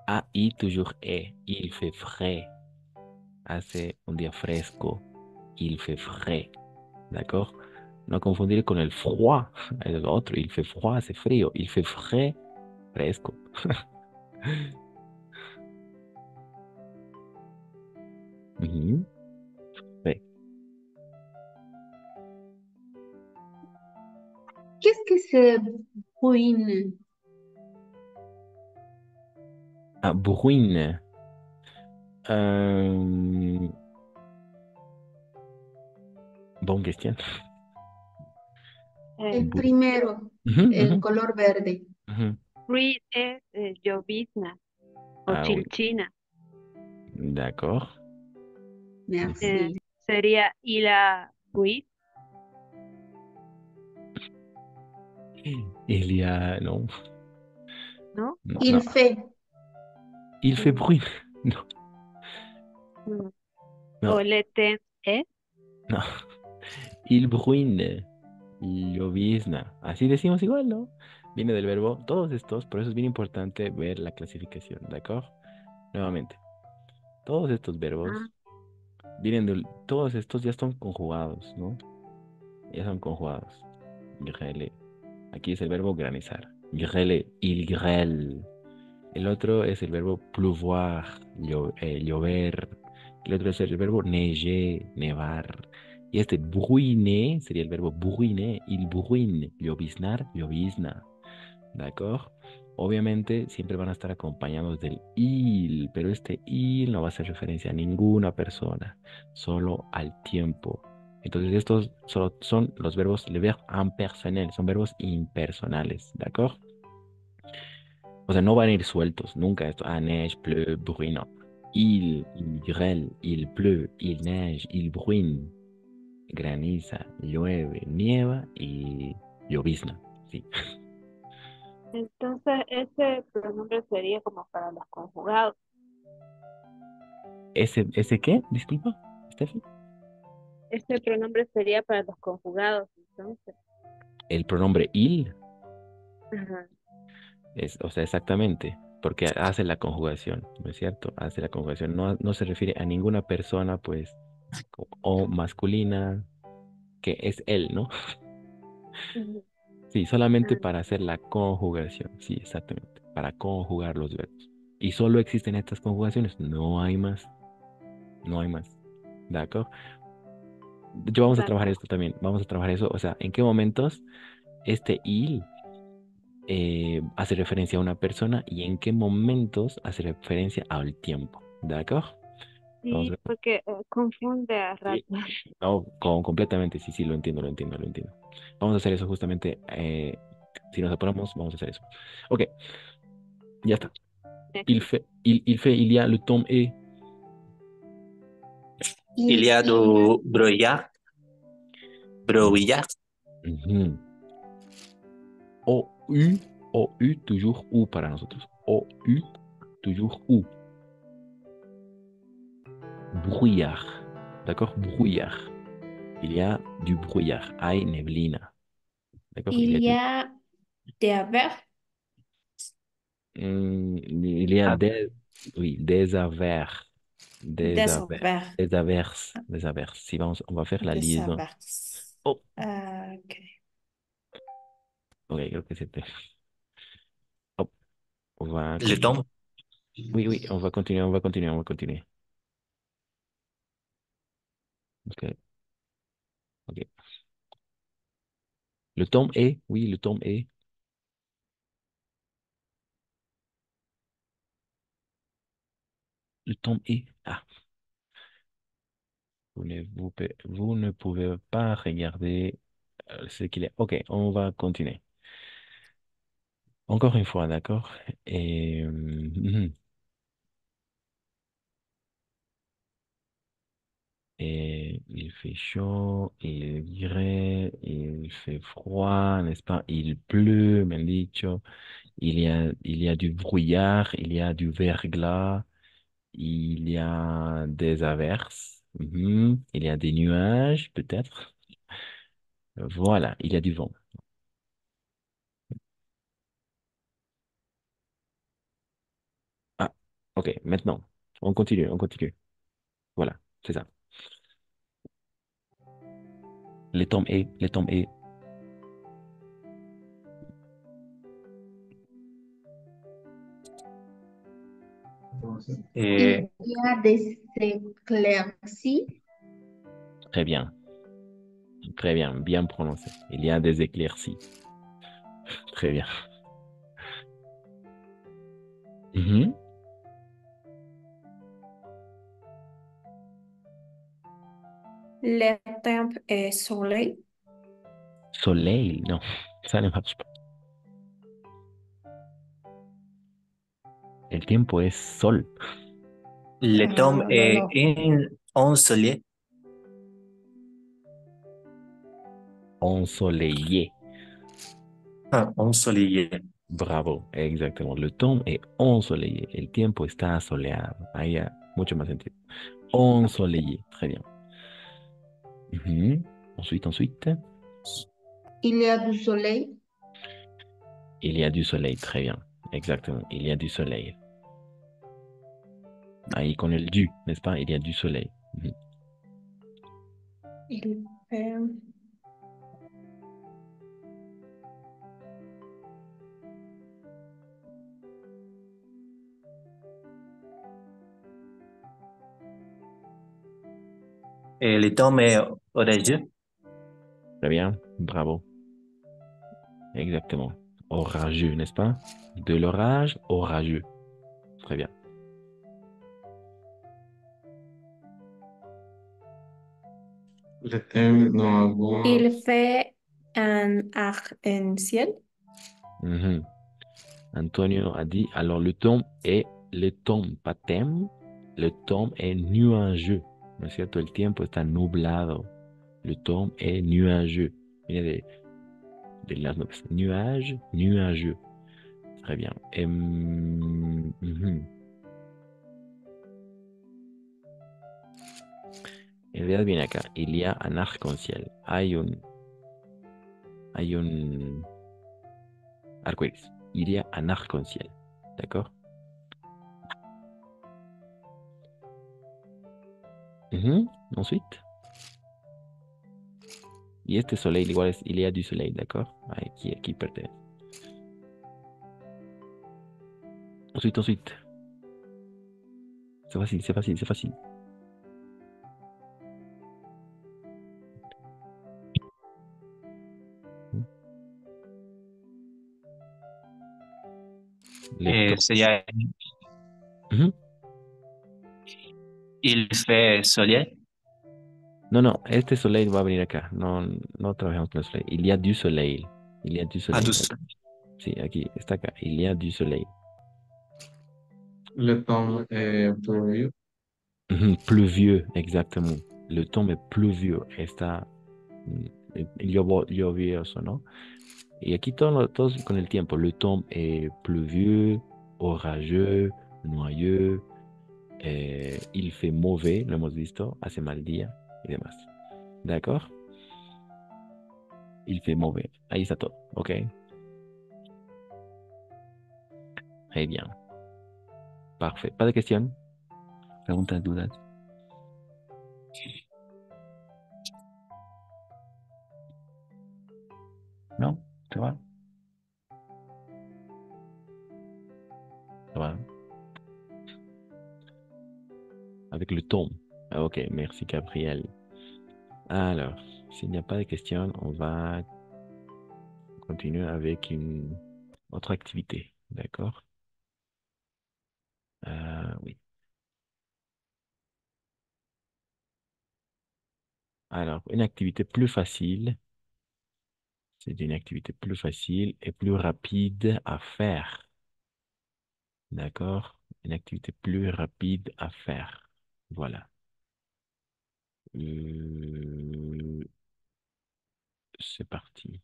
A-I toujours est. Il fait frais. Hace un día fresco. Il fait frais. D'accord? No confundir con el froid. El otro. Il fait froid, c'est frío. Il fait frais, fresco. Ujú. Frais. Qu'est-ce que c'est bruine? Ah, bruine. Euh, Bonne question. El Bu- primero, Ujú, el ujú, color verde. ujú. Fruit es llovizna o Ah oui, chilchina. d'accord. Merci. Sería ila fruit. Il y a... Non, ¿No? non, Il non. fait. Il fait bruit. Non, Mm. non, O lete es. non. Il bruine. Llovizna. Así decimos igual, ¿no? Viene del verbo todos estos, por eso es bien importante ver la clasificación, ¿de acuerdo? Nuevamente, todos estos verbos vienen del... Todos estos ya están conjugados, ¿no? Ya son conjugados. Grêler. Aquí es el verbo granizar. Grêler, il grêle. El otro es el verbo pleuvoir, llover. El otro es el verbo neiger, nevar. Y este bruiner sería el verbo bruiner, il bruine, lloviznar, llovizna. ¿De acuerdo? Obviamente siempre van a estar acompañados del il, pero este il no va a hacer referencia a ninguna persona, solo al tiempo. Entonces estos solo son los verbos le verbe impersonnel, son verbos impersonales, ¿de acuerdo? O sea, no van a ir sueltos, nunca esto, ah, neige, pleut, bruine, no. Il grêle, il pleut, il neige, il bruine, graniza, llueve, nieva y llovizna, sí. Entonces, ese pronombre sería como para los conjugados. ¿Ese qué? Disculpa, Steffi. Ese pronombre sería para los conjugados, entonces. El pronombre il Ajá. es, o sea, exactamente, porque hace la conjugación, ¿no es cierto? Hace la conjugación, no, no se refiere a ninguna persona, pues, o masculina, que es él, ¿no? Ujú. Sí, solamente para hacer la conjugación, sí, exactamente, para conjugar los verbos. Y solo existen estas conjugaciones, no hay más, no hay más, ¿de acuerdo? Yo vamos a trabajar esto también, vamos a trabajar eso, o sea, ¿en qué momentos este il hace referencia a una persona y en qué momentos hace referencia al tiempo? ¿De acuerdo? Vamos a Sí, ver. porque confunde a Sí. ratos. No, completamente, sí, sí, lo entiendo, lo entiendo, lo entiendo. Vamos a hacer eso justamente, si nos apuramos, vamos a hacer eso. Ok, ya está. Il y a le temps est. Il y a du brouillard. Brouillard. Ujú. O-U, O-U, toujours U para nosotros. O-U, toujours U. Brouillard. D'accord? Brouillard. Il y a du brouillard. Hay neblina. D'accord? Il y a des averses. Il y a des, oui, des averses. Des Des averses. averses. Des averses. Des averses. Si on va faire la Des liaison. averses. Oh, Ok. ok, creo que c'était. Hop, on va. Le temps. Oui, oui, on va continuer, on va continuer, on va continuer. Ok, ok. Le tome est, oui, le tome est. Le tome est. Ah, vous ne pouvez pas regarder ce qu'il est. Ok, on va continuer. Encore une fois, d'accord? Et et il fait chaud, il grêle, il fait froid, n'est-ce pas? Il pleut, me han dicho. Il y a du brouillard, il y a du verglas, il y a des averses, il y a des nuages, peut-être. Voilà, il y a du vent. Ah, ok, maintenant, on continue, on continue. Voilà, c'est ça. Les tombes et. Et Il y a des éclaircies. Très bien, bien prononcé. Il y a des éclaircies. Très bien. Mhm. Le temps est soleil. Soleil, non, ça ne marche pas. El tiempo es sol, le temps Ah, non, est non. ensoleillé. ensoleillé. Ah, ensoleillé. Bravo, exactement. Le temps est ensoleillé. El tiempo está soleado. Ahí hay mucho más sentido. Ensoleillé, très bien. Mhm. Ensuite, Il y a du soleil. il y a du soleil, très bien. Exactement, il y a du soleil. Ahí con el du, n'est-ce pas? Il y a du soleil. Mhm. Il fait... Et le temps est orageux. Très bien, bravo. Exactement. Orageux, n'est-ce pas? De l'orage, orageux. Très bien. Le thème dans la voix. Il fait un arc-en-ciel. Mhm. Antonio a dit, alors le temps, pas thème, le temps est nuageux. ¿No es cierto? El tiempo está nublado. Le temps est nuageux. Viene de las nubes. Nuage, nuageux. Très bien. Et vean bien acá. Il y a un arc-en-ciel. Hay un arcoíris. Il y a un arc-en-ciel. D'accord? Ensuite. Y este soleil, igual es il y a du soleil, d'accord? Aquí pertenece. Ensuite. C'est facile, c'est facile, c'est facile. Les Et temps. sería, Mhm. il fait soleil. No, no, este soleil va a venir acá. No, no trabajamos con el soleil. Il y a du soleil. Il y a du Ah, soleil. du Aquí. soleil. Sí, aquí, está acá. Il y a du soleil. Le temps est pluvieux. Pluvieux, exactement. Le temps est pluvieux. Está lluvioso, ¿no? Y aquí todos con el tiempo. Le temps est pluvieux, orageux, noyeux. Il fait mauvais, lo hemos visto, hace mal día y demás. ¿D'accord? Il fait mauvais. Ahí está todo, ¿ok? Très bien. Parfait. ¿Pas de questions? Preguntas, dudas. Non? Ça va? Ça va. avec le tome. Ah, ok, merci Gabriel. Alors, s'il n'y a pas de questions, on va continuer avec une autre activité. D'accord? Oui. Alors, une activité plus facile. C'est une activité plus facile et plus rapide à faire. D'accord? Une activité plus rapide à faire. Voilà. C'est parti.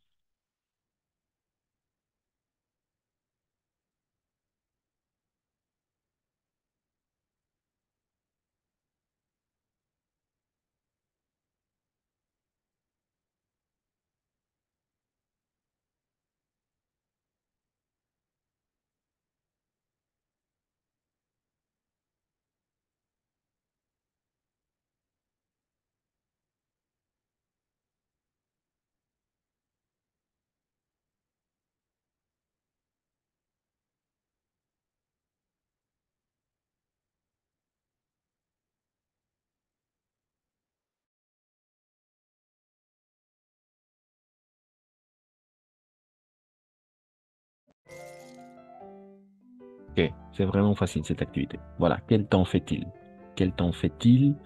Ok, c'est vraiment facile cette activité. Voilà, quel temps fait-il? Quel temps fait-il?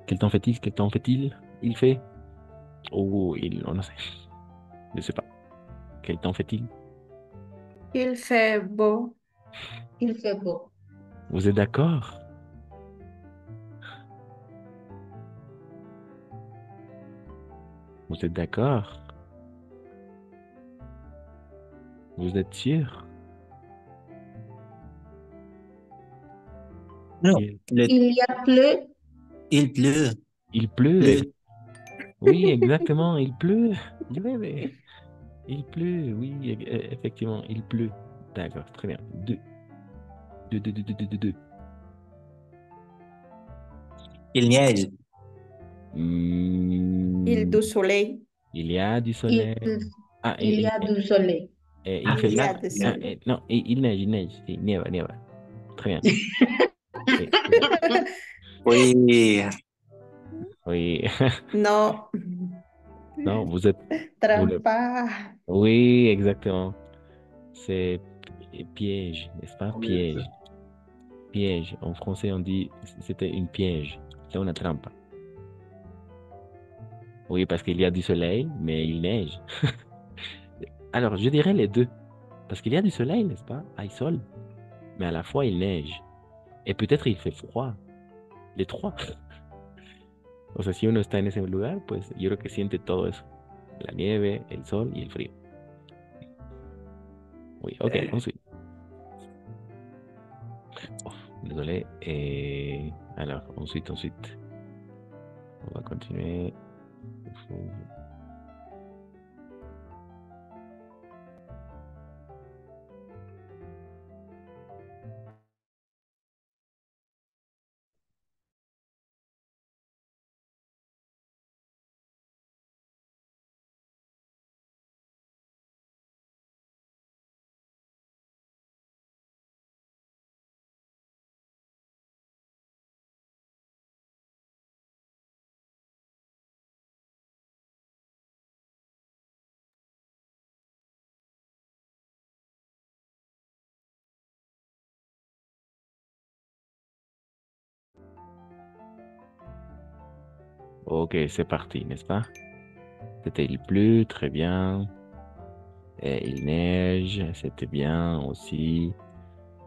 Quel temps fait-il? Quel temps fait-il? Il fait? Oh, on ne sait. Je ne sais pas. Quel temps fait-il? Il fait beau. Il fait beau. Vous êtes d'accord? Vous êtes d'accord? Vous êtes sûr? Non, Il, Il y a plu. il pleut. il pleut. Pleut. Oui, exactement, il pleut. Oui, mais il pleut, oui, effectivement, il pleut. D'accord, très bien. Deux. Deux. Il neige. Il du soleil. Il y a du Il, soleil. Ah, il y a du soleil. il fait Il y a pas. du Ah, soleil. non, il neige, il neige. Sí, nieva, nieva. Très bien. Oui, très bien. Oui. Oui. No, Non, vous le- trampa. Oui, exactement. C'est piège, n'est-ce pas? Piège. Piège. En français, on dit c'était une piège. C'est une trampa. Oui, parce qu'il y a du soleil, mais il neige. Alors, je dirais les deux. Parce qu'il y a du soleil, n'est-ce pas? Hay sol. Mais à la fois, il neige. Et peut-être il fait froid. Les trois. O sea, si uno está en ese lugar, pues yo creo que siente todo eso. La nieve, el sol y el frío. Oui, ok, ensuite. Oh, désolé. Alors, ensuite. On va continuer. Ok, c'est parti, n'est-ce pas? C'était il pleut, très bien. Et il neige, c'était bien aussi.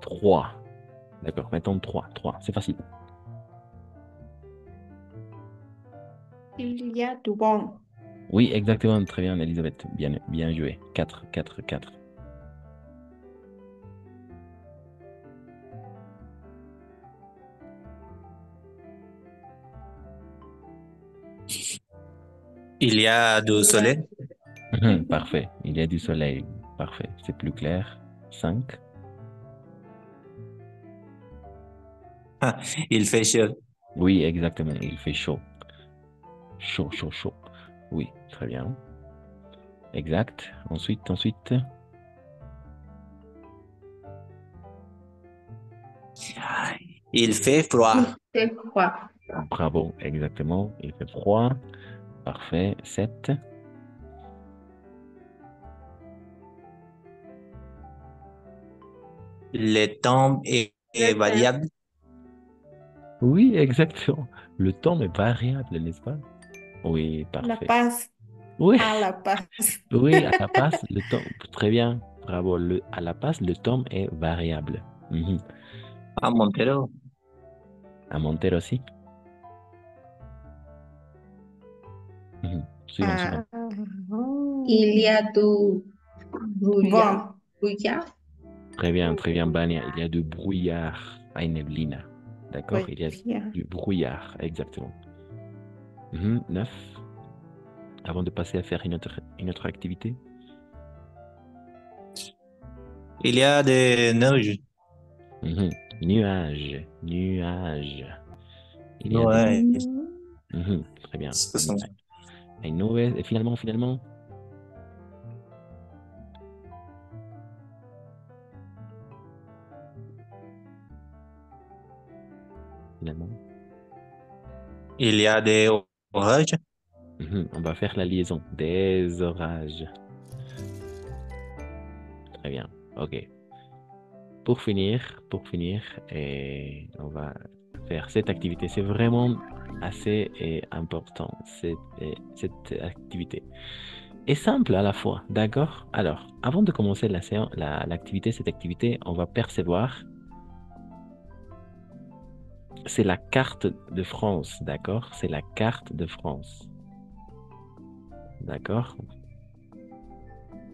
3. D'accord, mettons 3. 3, c'est facile. Il y a du vent. Oui, exactement, très bien, Elisabeth. Bien joué. 4. Il y a du soleil. Parfait, il y a du soleil. Parfait, c'est plus clair. 5. Ah, il fait chaud. Oui, exactement, il fait chaud. Chaud. Oui, très bien. Exact. Ensuite. Il fait froid. C'est froid. Bravo, exactement. Il fait froid. Parfait. 7. Le temps est variable. Oui, exactement. Le temps est variable, n'est-ce pas? Oui, La parfait. Paz. Oui, À La Paz. oui, à La Paz, le temps, très bien, bravo. À La Paz, le temps est variable. Mhm. À Montero. À Montero aussi. Mhm. Suivant, suivant. Il y a du brouillard. Brouillard. Très bien, Bania. Il y a du brouillard. Hay neblina. D'accord? Il y a Brouillard. du brouillard, exactement. 9. Avant de passer à faire une autre activité. Il y a des neiges. Nuages, nuages. Il y a Ouais. des... Très bien. C'est ça. Hay nubes. Et finalement, finalement. Il y a des orages. On va faire la liaison. Des orages. Très bien. OK. Pour finir, on va faire cette activité. C'est vraiment assez important, cette activité. Et simple à la fois, d'accord? Alors, avant de commencer l'activité, cette activité, on va percevoir, c'est la carte de France, d'accord? C'est la carte de France. D'accord?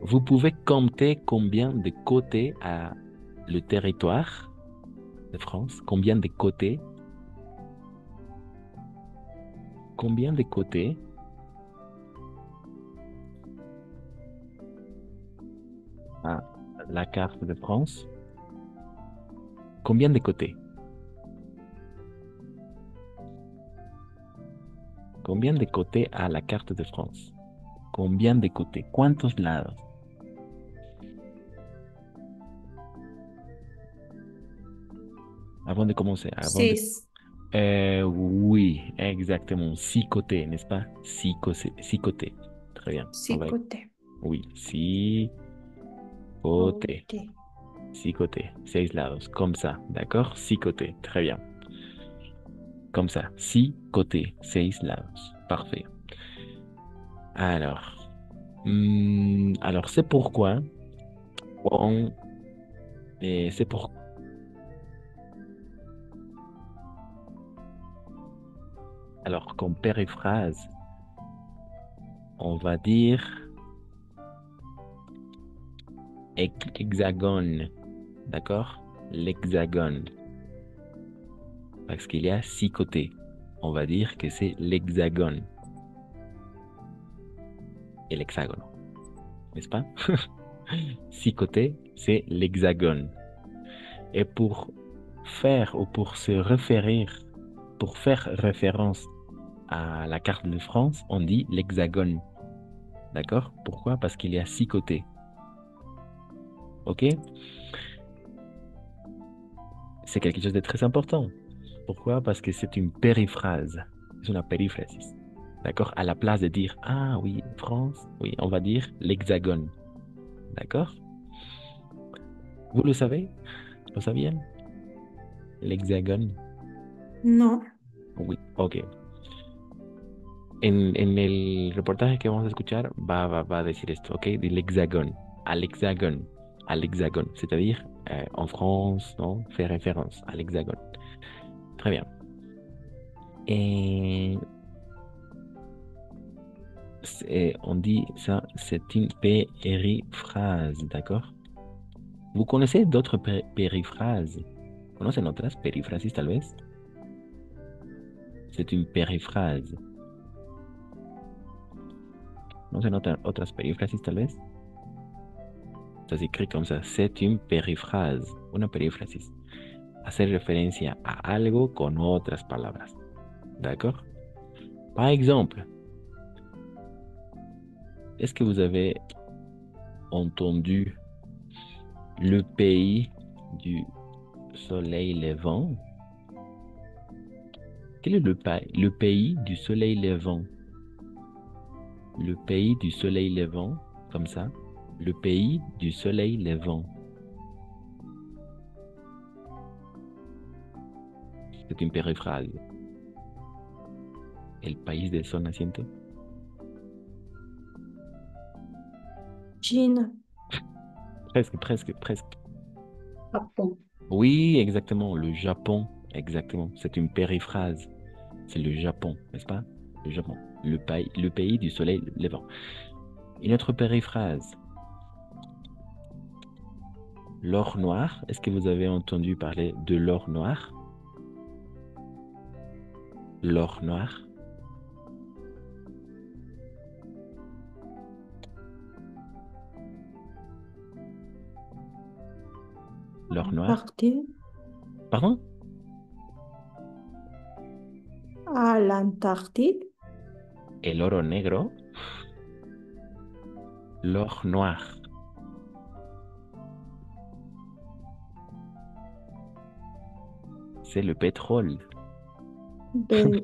Vous pouvez compter combien de côtés a le territoire de France? Combien de côtés? Combien de côtés a la carte de France? Combien de côtés? Combien de côtés a la carte de France? Combien de côtés? ¿Cuántos lados? Avant de commencer. Six. Oui, exactement. 6 côtés, n'est-ce pas? 6 côtés. Très bien. Six côtés. Oui, 6 côtés. 6 côtés. 6 lados. Comme ça. D'accord? 6 côtés. Très bien. Comme ça. 6 côtés. 6 lados. Parfait. Alors, c'est pourquoi c'est pour... Alors, comme périphrase, on va dire hexagone. D'accord? L'hexagone. Parce qu'il y a 6 côtés. On va dire que c'est l'hexagone. Et l'hexagone. N'est-ce pas? 6 côtés, c'est l'hexagone. Et pour faire ou pour se référer, pour faire référence à la carte de France, on dit l'hexagone. D'accord? Pourquoi? Parce qu'il y a 6 côtés. Ok? C'est quelque chose de très important. Pourquoi? Parce que c'est une périphrase. C'est une périphrasis. D'accord? À la place de dire, ah oui, France, oui, on va dire l'hexagone. D'accord? Vous le savez? ¿Lo sabían? L'hexagone. No. Oui, ok. En el reportaje que vamos a escuchar va a decir esto, ok? De l'hexagone. À l'hexagone. À l'hexagone. C'est-à-dire, en France, non? Fait référence à l'hexagone. Très bien. Et on dit ça, c'est une périphrase, d'accord? ¿Vous connaissez d'autres périphrases? ¿Conocen otras perífrasis tal vez? C'est une périphrase. ¿Conocen otras perífrasis tal vez? Ça s'écrit comme ça. C'est une périphrase. Una perífrasis. Hacer referencia a algo con otras palabras. D'accord? Par exemple, est-ce que vous avez entendu le pays du soleil levant? Quel est le pays du soleil levant? Le pays du soleil levant, comme ça. Le pays du soleil levant. C'est une périphrase. El país del sol naciente. Chine. Presque. Japon. Oui, exactement. Le Japon. Exactement. C'est une périphrase. C'est le Japon, n'est-ce pas? Le Japon. Le pays du soleil levant. Une autre périphrase. L'or noir. Est-ce que vous avez entendu parler de l'or noir? L'or noir. L'or noir. Partir Pardon? à l'Antarctique. El oro negro. L'or noir. C'est le pétrole.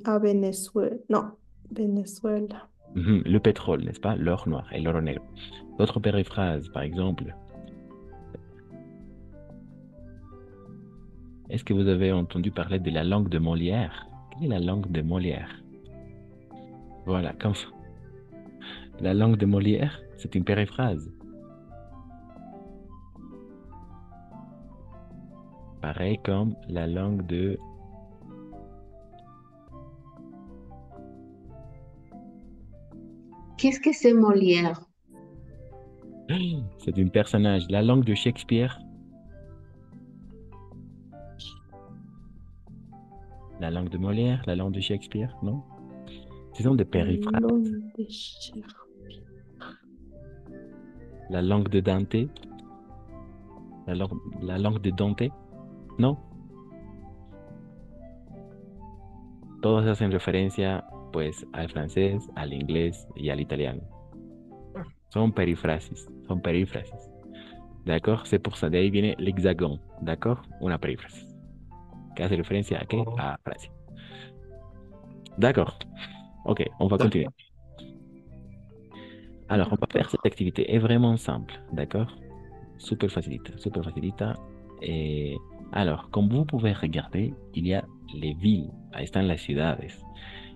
À Venezuela. Non, Venezuela. Le pétrole, n'est-ce pas? L'or noir et l'or negro. D'autres périphrases, par exemple. Est-ce que vous avez entendu parler de la langue de Molière? Quelle est la langue de Molière? Voilà, comme ça. La langue de Molière, c'est une périphrase. Pareil comme la langue de... Qu'est-ce que c'est Molière? C'est un personnage. La langue de Shakespeare. La langue de Molière, la langue de Shakespeare, non? Ce sont des périphrases. La langue de Dante. La langue de Dante, ¿no? Todos hacen referencia, pues, al francés, al inglés y al italiano. Son períphrasis, ¿D'accord? C'est pour ça, de ahí viene l'hexagone, ¿d'accord? Una perífrasis. Que hace referencia a qué? A Francia. D'accord. Ok, on va continuer. Alors, on va faire cette activité. Est vraiment simple, d'accord? Super facilita. Alors, como vous pouvez regarder, il y a les villes. Ahí están las ciudades.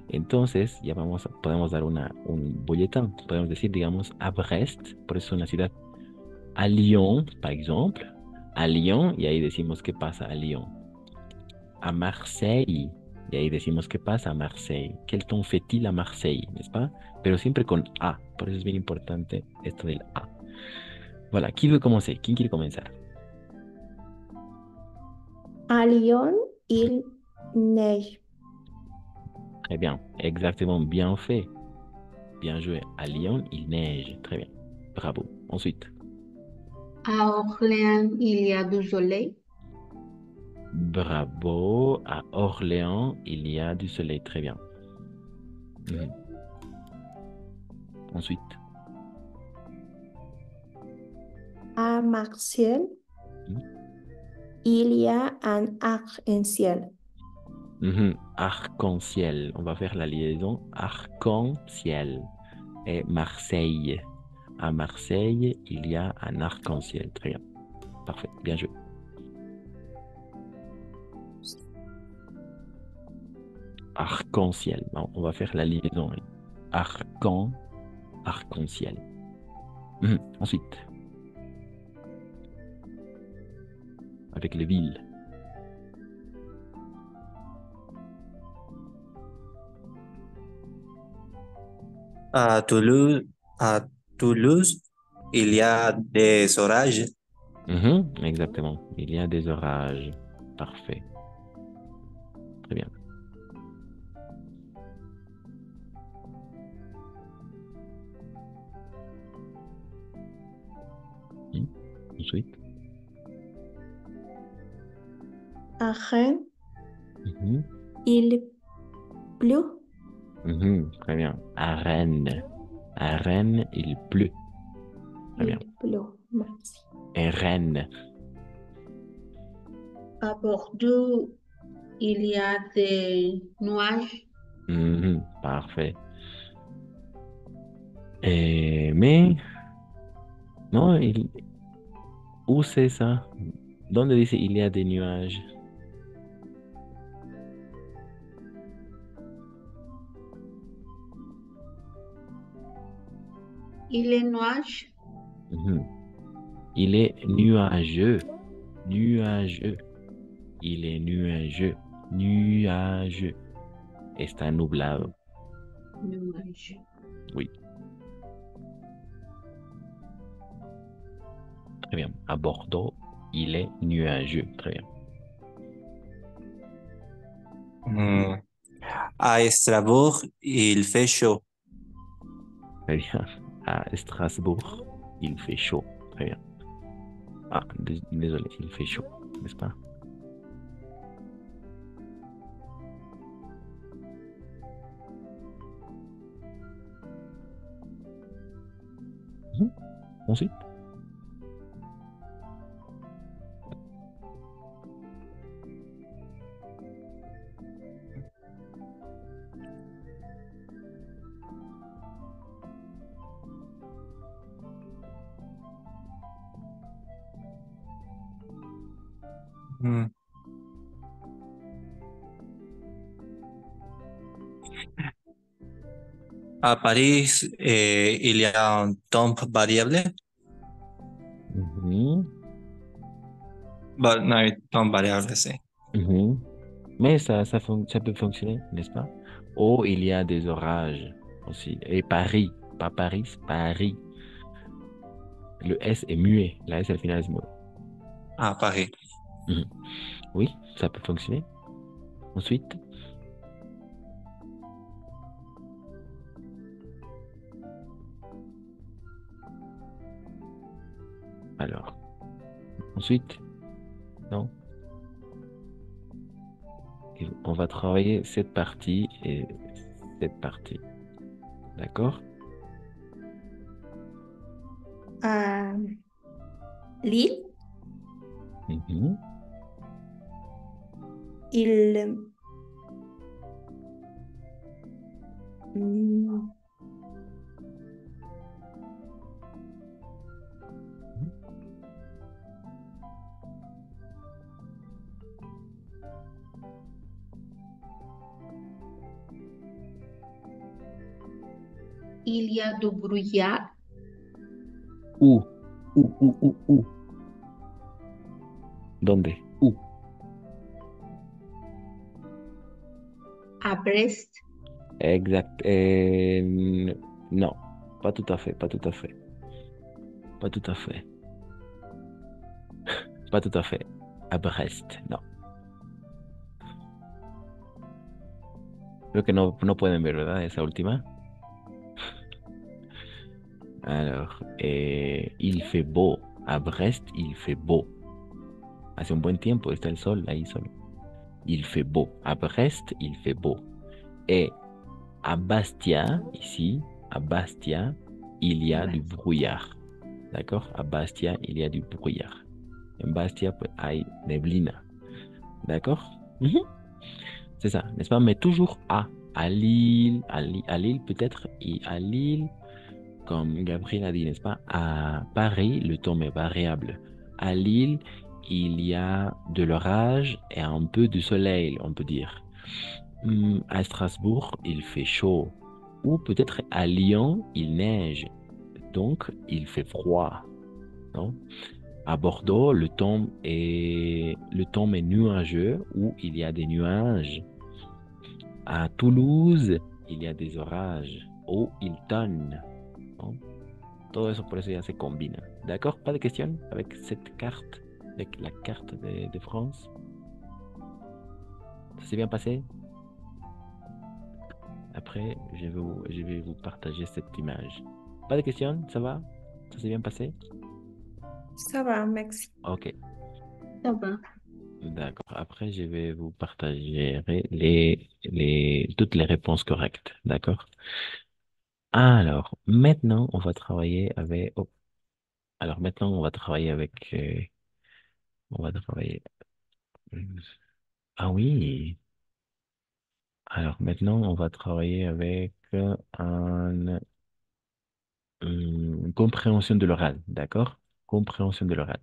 Entonces, ya podemos dar un boletín. Podemos decir, digamos, à Brest, por eso es una ciudad. À Lyon, par exemple. À Lyon, y ahí decimos qué pasa a Lyon. À Marseille, y ahí decimos qué pasa a Marseille. Quel temps fait-il à Marseille, n'est-ce pas? Pero siempre con A. Por eso es bien importante esto del A. Voilà, qui veut commencer? Qui quiere comenzar? À Lyon, il neige. Très bien, exactement, bien fait. Bien joué. À Lyon, il neige. Très bien. Bravo. Ensuite. À Orléans, il y a du soleil. Bravo. À Orléans, il y a du soleil. Très bien. Ensuite. À Marseille, il y a un arc-en-ciel. Arc-en-ciel. On va faire la liaison. Arc-en-ciel. Et Marseille. À Marseille, il y a un arc-en-ciel. Très bien. Parfait. Bien joué. Arc-en-ciel. On va faire la liaison. Arc-en-ciel. Ensuite. Avec les villes. À Toulouse, il y a des orages. Exactement. Il y a des orages. Parfait. Très bien. Ensuite. À Rennes, il pleut. Très bien. À Rennes. À Rennes, il pleut. Très bien. Il pleut, merci. Et Rennes. À Bordeaux, il y a des nuages. Parfait. Mais, non, où c'est ça? ¿Dónde dice il y a des nuages? Il est nuage. Ujú. Il est nuageux. Nuageux. Il est nuageux. Nuageux. Está nublado. Nuage. Oui. Très bien. À Bordeaux, il est nuageux. Très bien. À Strasbourg, il fait chaud. Très bien. À Strasbourg, il fait chaud. Très bien. Ah, désolé, il fait chaud, n'est-ce pas? Ensuite. Hmm. À Paris, il y a un temps variable. Bah, non, un temps variable, c'est. Mais ça peut fonctionner, n'est-ce pas? Oh, il y a des orages aussi. Et Paris, pas Paris, Paris. Le S est muet. La S, al final, est muet. À Paris. Oui, ça peut fonctionner. Ensuite. Alors. Ensuite. Non. Et on va travailler cette partie et cette partie. D'accord? Lille, il il y a du brouillard. Où? Où? ¿Dónde? Où? À Brest. Exact. Non, pas tout à fait, pas tout à fait. Pas tout à fait. Pas tout à fait. À Brest, no. Creo que no pueden ver, ¿verdad? Esa última. Alors, il fait beau. À Brest, il fait beau. Hace un buen tiempo, está el sol ahí solo. Il fait beau. À Brest, il fait beau. Et à Bastia, ici, à Bastia, il y a du brouillard. D'accord? À Bastia, il y a du brouillard. En Bastia, pues, hay neblina. D'accord? C'est ça, n'est-ce pas? Mais toujours à. À Lille, à Lille peut-être, et à Lille, comme Gabriel a dit, n'est-ce pas? À Paris, le temps est variable. À Lille, il y a de l'orage et un peu de soleil, on peut dire. À Strasbourg, il fait chaud. Ou peut-être à Lyon, il neige. Donc, il fait froid. Non? À Bordeaux, le temps est nuageux ou il y a des nuages. À Toulouse, il y a des orages ou il tonne. ¿No? Todo eso por eso ya se combina. D'accord? Pas de question avec cette carte, avec la carte de France? Ça s'est bien passé? Après, je vais vous partager cette image. Pas de question? Ça va? Ça s'est bien passé? Ça va, merci. Ok, Ça va. d'accord. Après, je vais vous partager toutes les réponses correctes. D'accord? Alors, maintenant, on va travailler avec... oh. Alors, maintenant, on va travailler avec... on va travailler... Ah oui. Alors maintenant, on va travailler avec compréhension de l'oral, d'accord? Compréhension de l'oral.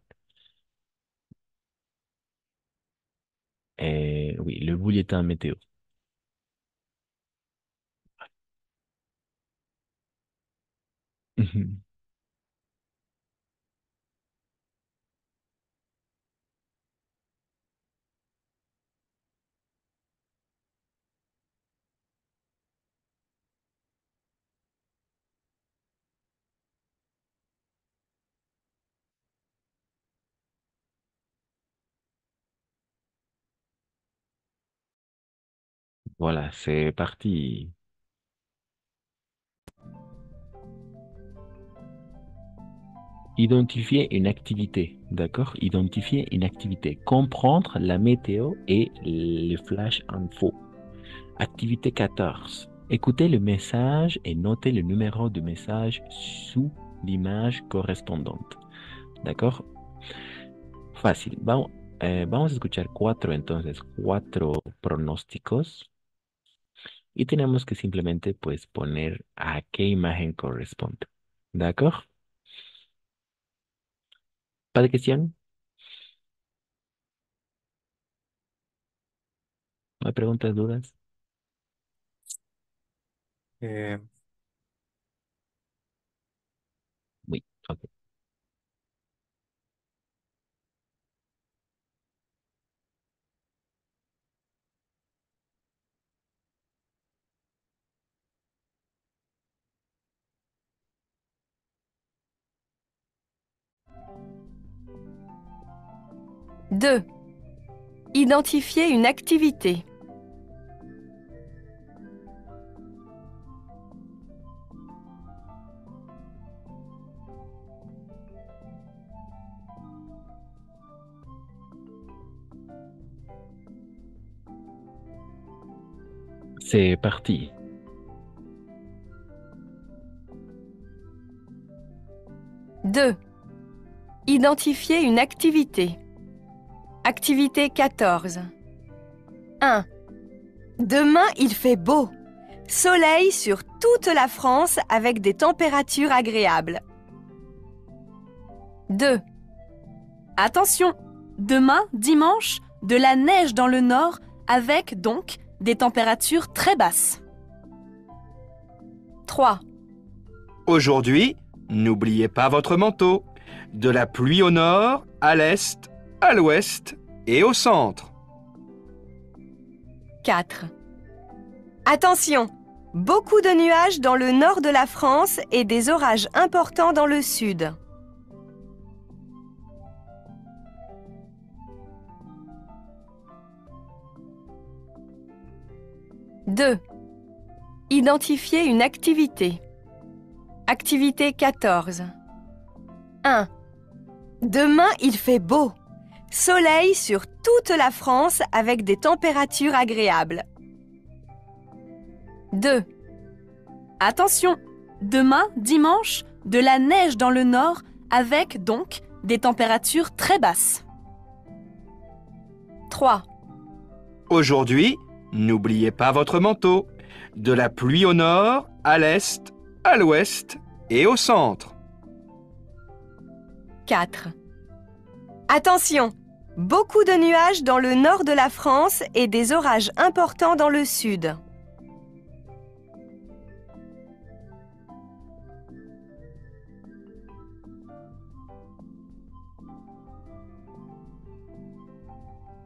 Et oui, le bulletin météo. Voilà, c'est parti. Identifier une activité, d'accord? Identifier une activité. Comprendre la météo et le flash info. Activité 14. Écoutez le message et notez le numéro de message sous l'image correspondante. ¿D'accord? Fácil. Vamos a escuchar cuatro pronósticos y tenemos que simplemente pues poner a qué imagen corresponde. ¿D'accord? ¿Pas de question? ¿No hay preguntas, dudas? Eh, Oui, ok. Deux. Identifier une activité. C'est parti. Deux. Identifier une activité. Activité 14. 1. Demain, il fait beau. Soleil sur toute la France avec des températures agréables. 2. Attention, demain, dimanche, de la neige dans le nord avec donc des températures très basses. 3. Aujourd'hui, n'oubliez pas votre manteau. De la pluie au nord, à l'est, à l'ouest et au centre. 4. Attention, beaucoup de nuages dans le nord de la France et des orages importants dans le sud. 2. Identifier une activité. Activité 14. 1. Demain, il fait beau. Soleil sur toute la France avec des températures agréables. 2. Attention, demain, dimanche, de la neige dans le nord avec donc des températures très basses. 3. Aujourd'hui, n'oubliez pas votre manteau. De la pluie au nord, à l'est, à l'ouest et au centre. 4. Attention, beaucoup de nuages dans le nord de la France et des orages importants dans le sud.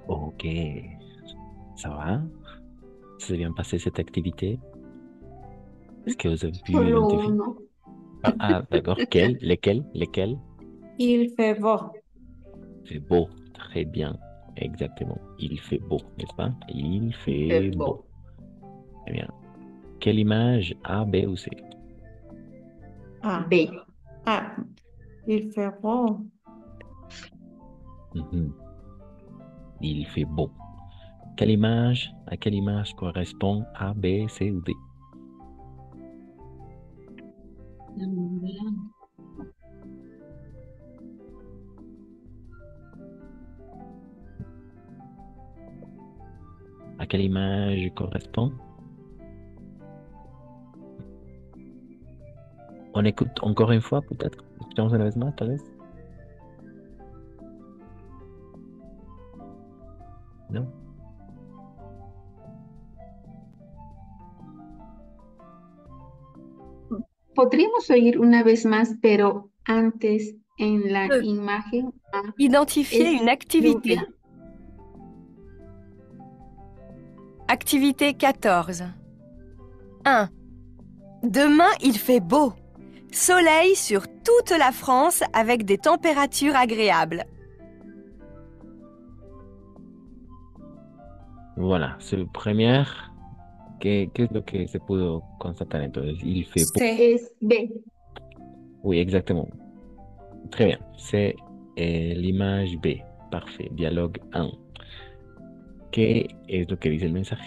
Ok. Ça va? Ça s'est bien passé cette activité? Est-ce que vous avez pu Solo identifier? uno. D'accord. Lesquels? Il fait beau. C'est beau. Très bien. Exactement. Il fait beau, n'est-ce pas? Il Il fait fait beau. beau. Très bien. Quelle image? A, B ou C? Ah, B. Ah, il fait beau. Mhm. Il fait beau. À quelle image correspond A, B, C ou D? quelle image correspond? On écoute encore une fois, peut-être. Escuchamos una vez más, tal vez. ¿No? Podríamos oír una vez más, pero antes en la Deux. imagen A Identifier es une activité. lluvia. Activité 14. 1. Demain, il fait beau. Soleil sur toute la France avec des températures agréables. Voilà, c'est le premier. ¿Qué es lo que se pudo constatar entonces? Il fait beau. Es B. Oui, exactement. Très bien. C'est l'image B. Parfait. Dialogue 1. ¿Qué es lo que dice el mensaje?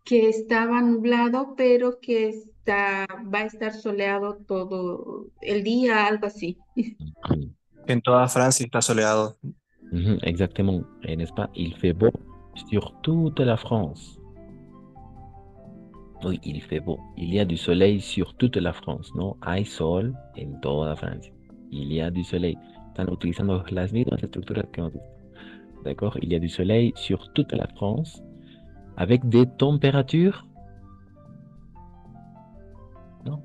Que estaba nublado, pero que va a estar soleado todo el día, algo así. En toda Francia está soleado. Exactement. Et n'est-ce pas? Il fait beau sur toute la France. Oui, il fait beau. Il y a du soleil sur toute la France, ¿no? Hay sol en toda Francia. Il y a du soleil. Están utilizando las mismas estructuras que hemos visto. D'accord? Il y a du soleil sur toute la France avec des températures. Non?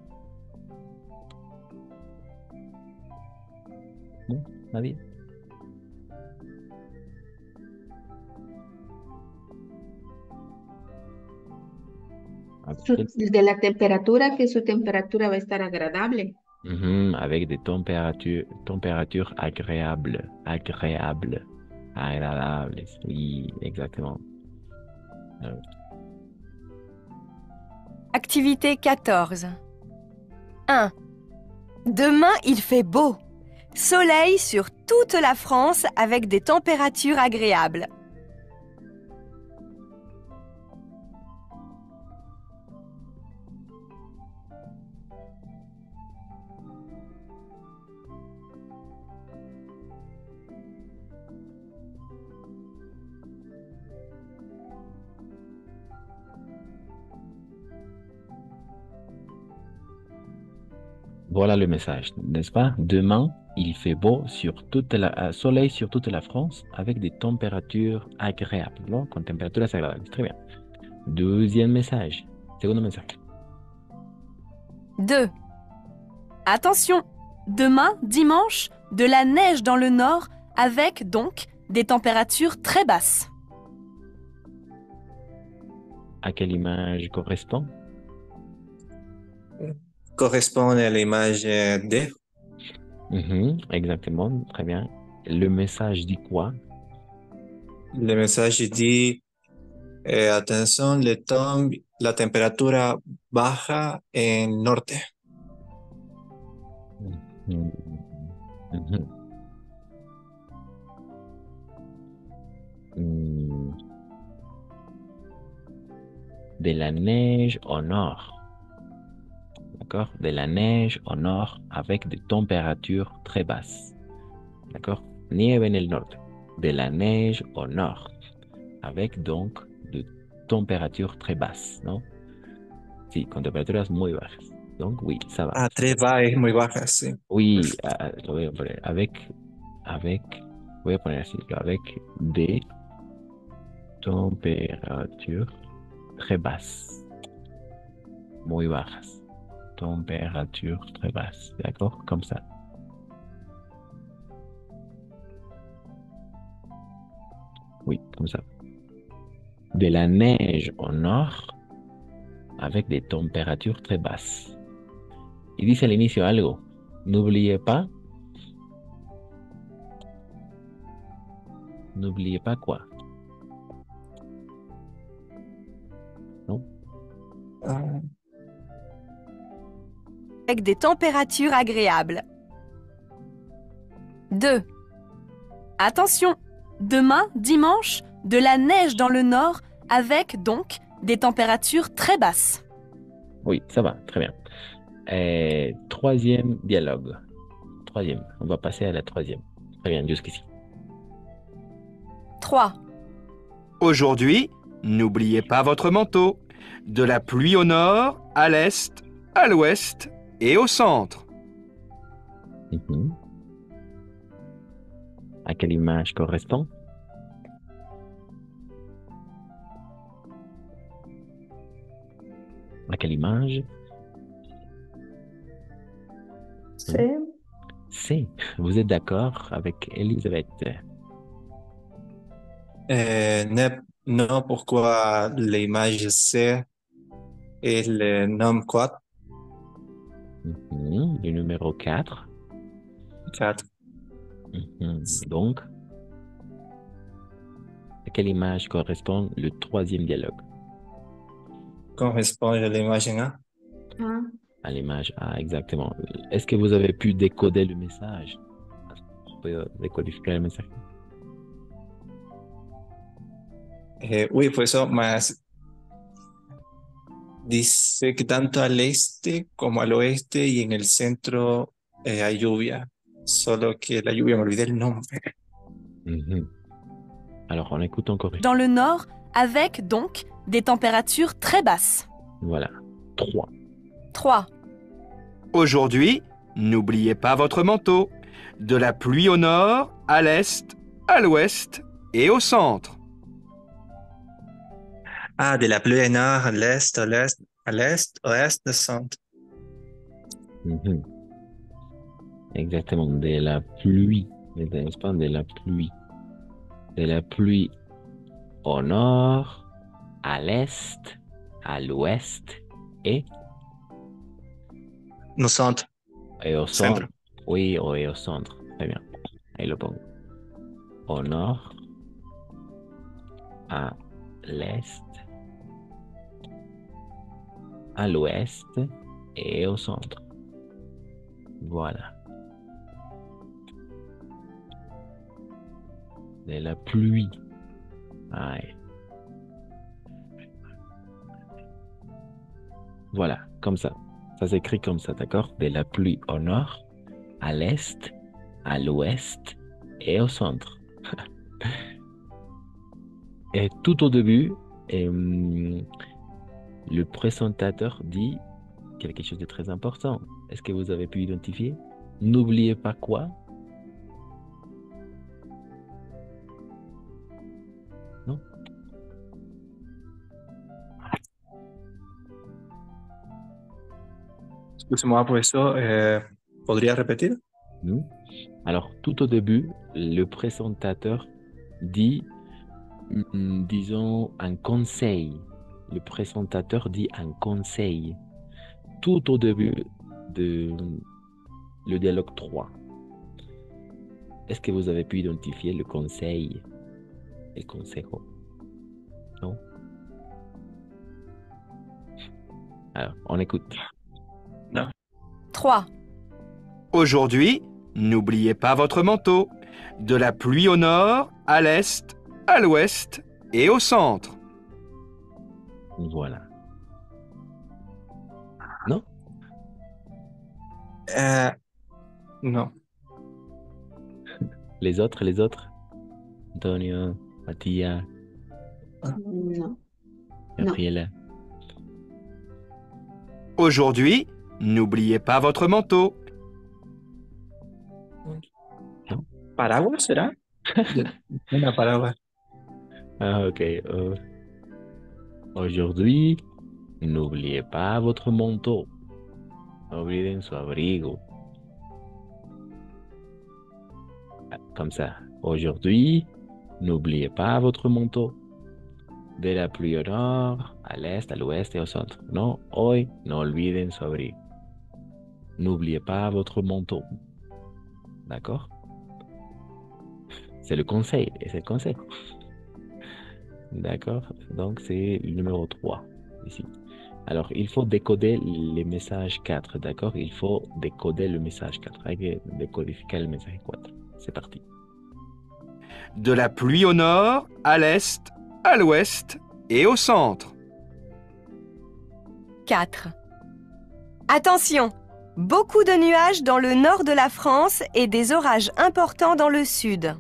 Non? Nadie? De la temperatura, que su temperatura va a estar agradable. Avec des températures agréables. Agradables. Oui, exactement. Activité 14. 1. Demain, il fait beau. Soleil sur toute la France avec des températures agréables. Voilà le message, n'est-ce pas? Demain, il fait beau soleil sur toute la France avec des températures agréables, ¿no? Con temperaturas agradables. Très bien. Deuxième message. Segundo mensaje. 2. Attention, demain, dimanche, de la neige dans le nord avec donc des températures très basses. À quelle image correspond? Correspond à l'image D. Exactement, très bien. Le message dit quoi? Le message dit attention, la temperatura baja en norte. De la neige au nord. D'accord? De la neige au nord avec des températures très basses. D'accord? Nieve en el norte. De la neige au nord avec donc de températures très basses, ¿no? Sí, con temperaturas muy bajas. Donc oui, ça va. Ah, très bas es muy baja, sí. Oui, lo voy a poner voy a poner así, avec des températures très basses. Muy bajas. Température très basse, d'accord? Comme ça. Oui, comme ça. De la neige au nord avec des températures très basses. Y dice al inicio algo. N'oubliez pas quoi. Non? Avec des températures agréables. 2. Attention, demain, dimanche, de la neige dans le nord avec donc des températures très basses. Oui, ça va, très bien. Troisième dialogue. Troisième, on va passer à la troisième. Très bien, jusqu'ici. 3. Aujourd'hui, n'oubliez pas votre manteau. De la pluie au nord, à l'est, à l'ouest et au centre. Mhm. À quelle image correspond? À quelle image? C. C. Vous êtes d'accord avec Elisabeth? Non, pourquoi l'image C est le nombre 4? Mhm. Le numéro 4. 4. Donc, à quelle image correspond le troisième dialogue? Correspond à l'image A. À l'image A, exactement. Est-ce que vous avez pu décoder le message? On peut décodifier le message. Oui, por eso más dice que tanto al este como al oeste y en el centro hay lluvia, solo que la lluvia, me olvidé el nombre. Mhm. Alors, on écoute encore. Dans le nord, avec donc des températures très basses. Voilà. 3. 3. Aujourd'hui, n'oubliez pas votre manteau. De la pluie au nord, à l'est, à l'ouest et au centre. Ah, de la pluie au nord, à l'est, ouest, centre. Mhm. Exactement, de la pluie, n'est-ce pas? De la pluie. De la pluie au nord, à l'est, à l'ouest et No centre. Et au centre. Oui, et au centre. Très bien. Ahí lo pongo. Au nord, à l'est, à l'ouest et au centre. Voilà. De la pluie. Aïe. Voilà, comme ça. Ça s'écrit comme ça, d'accord? De la pluie au nord, à l'est, à l'ouest et au centre. Et tout au début, le présentateur dit quelque chose de très important. Est-ce que vous avez pu identifier? N'oubliez pas quoi? Non? Excusez-moi, professeur, ¿podría repetir? Alors, tout au début, le présentateur dit, disons, un conseil. Le présentateur dit un conseil. Tout au début de le dialogue 3. Est-ce que vous avez pu identifier le conseil? El consejo? Non? Alors, on écoute. 3. Aujourd'hui, n'oubliez pas votre manteau. De la pluie au nord, à l'est, à l'ouest et au centre. Voilà. Non? Non. Les autres? Antonio, Mathia, No. Gabriela. Aujourd'hui, n'oubliez pas votre manteau. ¿Paraguas será? Una paraguas. Ah, ok. Aujourd'hui, n'oubliez pas votre manteau. No olviden su abrigo. Comme ça. Aujourd'hui, n'oubliez pas votre manteau. De la pluie au nord, à l'est, à l'ouest et au centre. Non, hoy, no olviden su abrigo. N'oubliez pas votre manteau. D'accord? C'est le conseil, et c'est le conseil. D'accord? Donc, c'est le numéro 3, ici. Alors, il faut décoder les messages 4, d'accord? Il faut décoder le message 4. Hay que decodificar le message 4. C'est parti. De la pluie au nord, à l'est, à l'ouest et au centre. 4. Attention! Beaucoup de nuages dans le nord de la France et des orages importants dans le sud.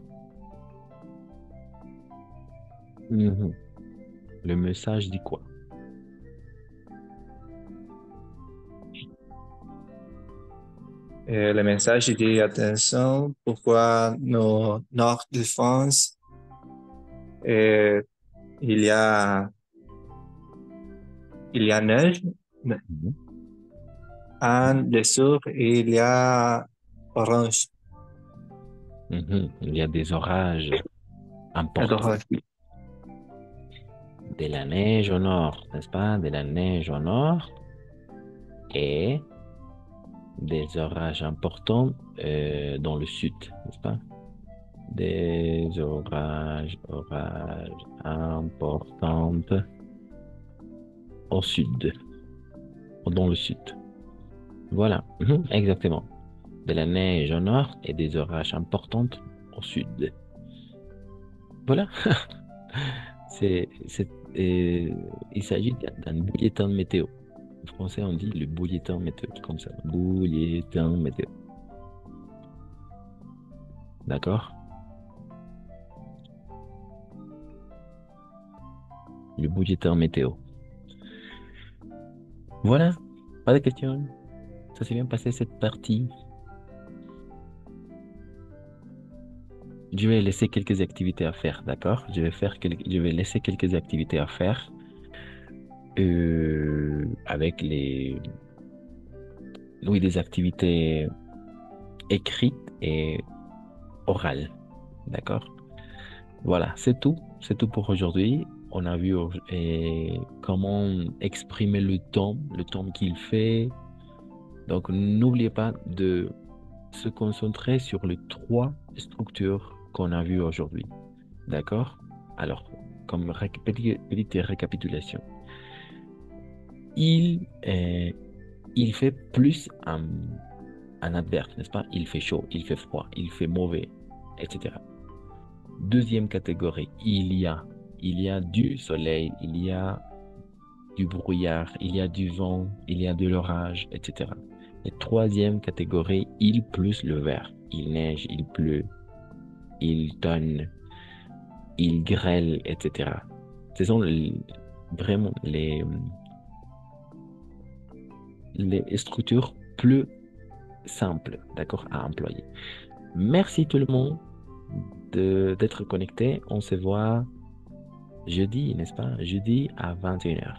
Mhm. Le message dit quoi? Le message dit attention, pourquoi au nord de France, euh, il y a, il y a neige, Mhm. en dessous, il y a orange. Mhm. Il y a des orages importants. Orange. De la neige au nord, n'est-ce pas? De la neige au nord et des orages importants dans le sud, n'est-ce pas? Des orages importants au sud, dans le sud. Voilà, mhm, exactement. De la neige au nord et des orages importants au sud. Voilà. Il s'agit d'un bulletin météo. En français, on dit le bulletin météo, comme ça. Bulletin météo. D'accord? Le bulletin météo. Voilà. Pas de questions. Ça s'est bien passé cette partie. Je vais laisser quelques activités à faire, d'accord? Je vais laisser quelques activités à faire avec oui, des activités écrites et orales, d'accord? Voilà, c'est tout pour aujourd'hui. On a vu comment exprimer le temps qu'il fait. Donc, n'oubliez pas de se concentrer sur les trois structures qu'on a vues aujourd'hui. D'accord? Alors, comme petite récapitulation. Il fait plus un adverbe, n'est-ce pas? Il fait chaud, il fait froid, il fait mauvais, etc. Deuxième catégorie, il y a du soleil, il y a du brouillard, il y a du vent, il y a de l'orage, etc. Et troisième catégorie, il plus le verbe. Il neige, il pleut, il tonne, il grêle, etc. Ce sont vraiment les structures plus simples, d'accord, à employer. Merci tout le monde d'être connecté. On se voit jeudi, n'est-ce pas? Jeudi à 21h.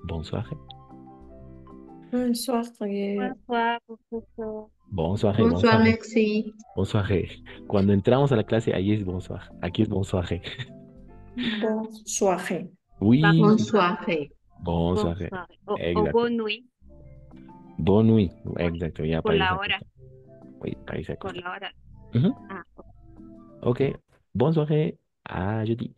Bonne soirée. Bonne soirée. Bonsoir, professor. Bonne soirée, bonne Bonsoir, soirée. Lexi. Bonne soirée. Cuando entramos a la clase, ahí es bonsoir. Aquí es bonne soirée. Bonne soirée. Oui, Bonne c'est ça. soirée. Bonne soirée. Bonsoir. O Exacto. bonne nuit Bonne nuit. Exacto. Ya por para la irse a hora. acostar. Oui, para irse a Por acostar. la hora. Ujú. Ah, Ok. Bonne soirée. À jeudi.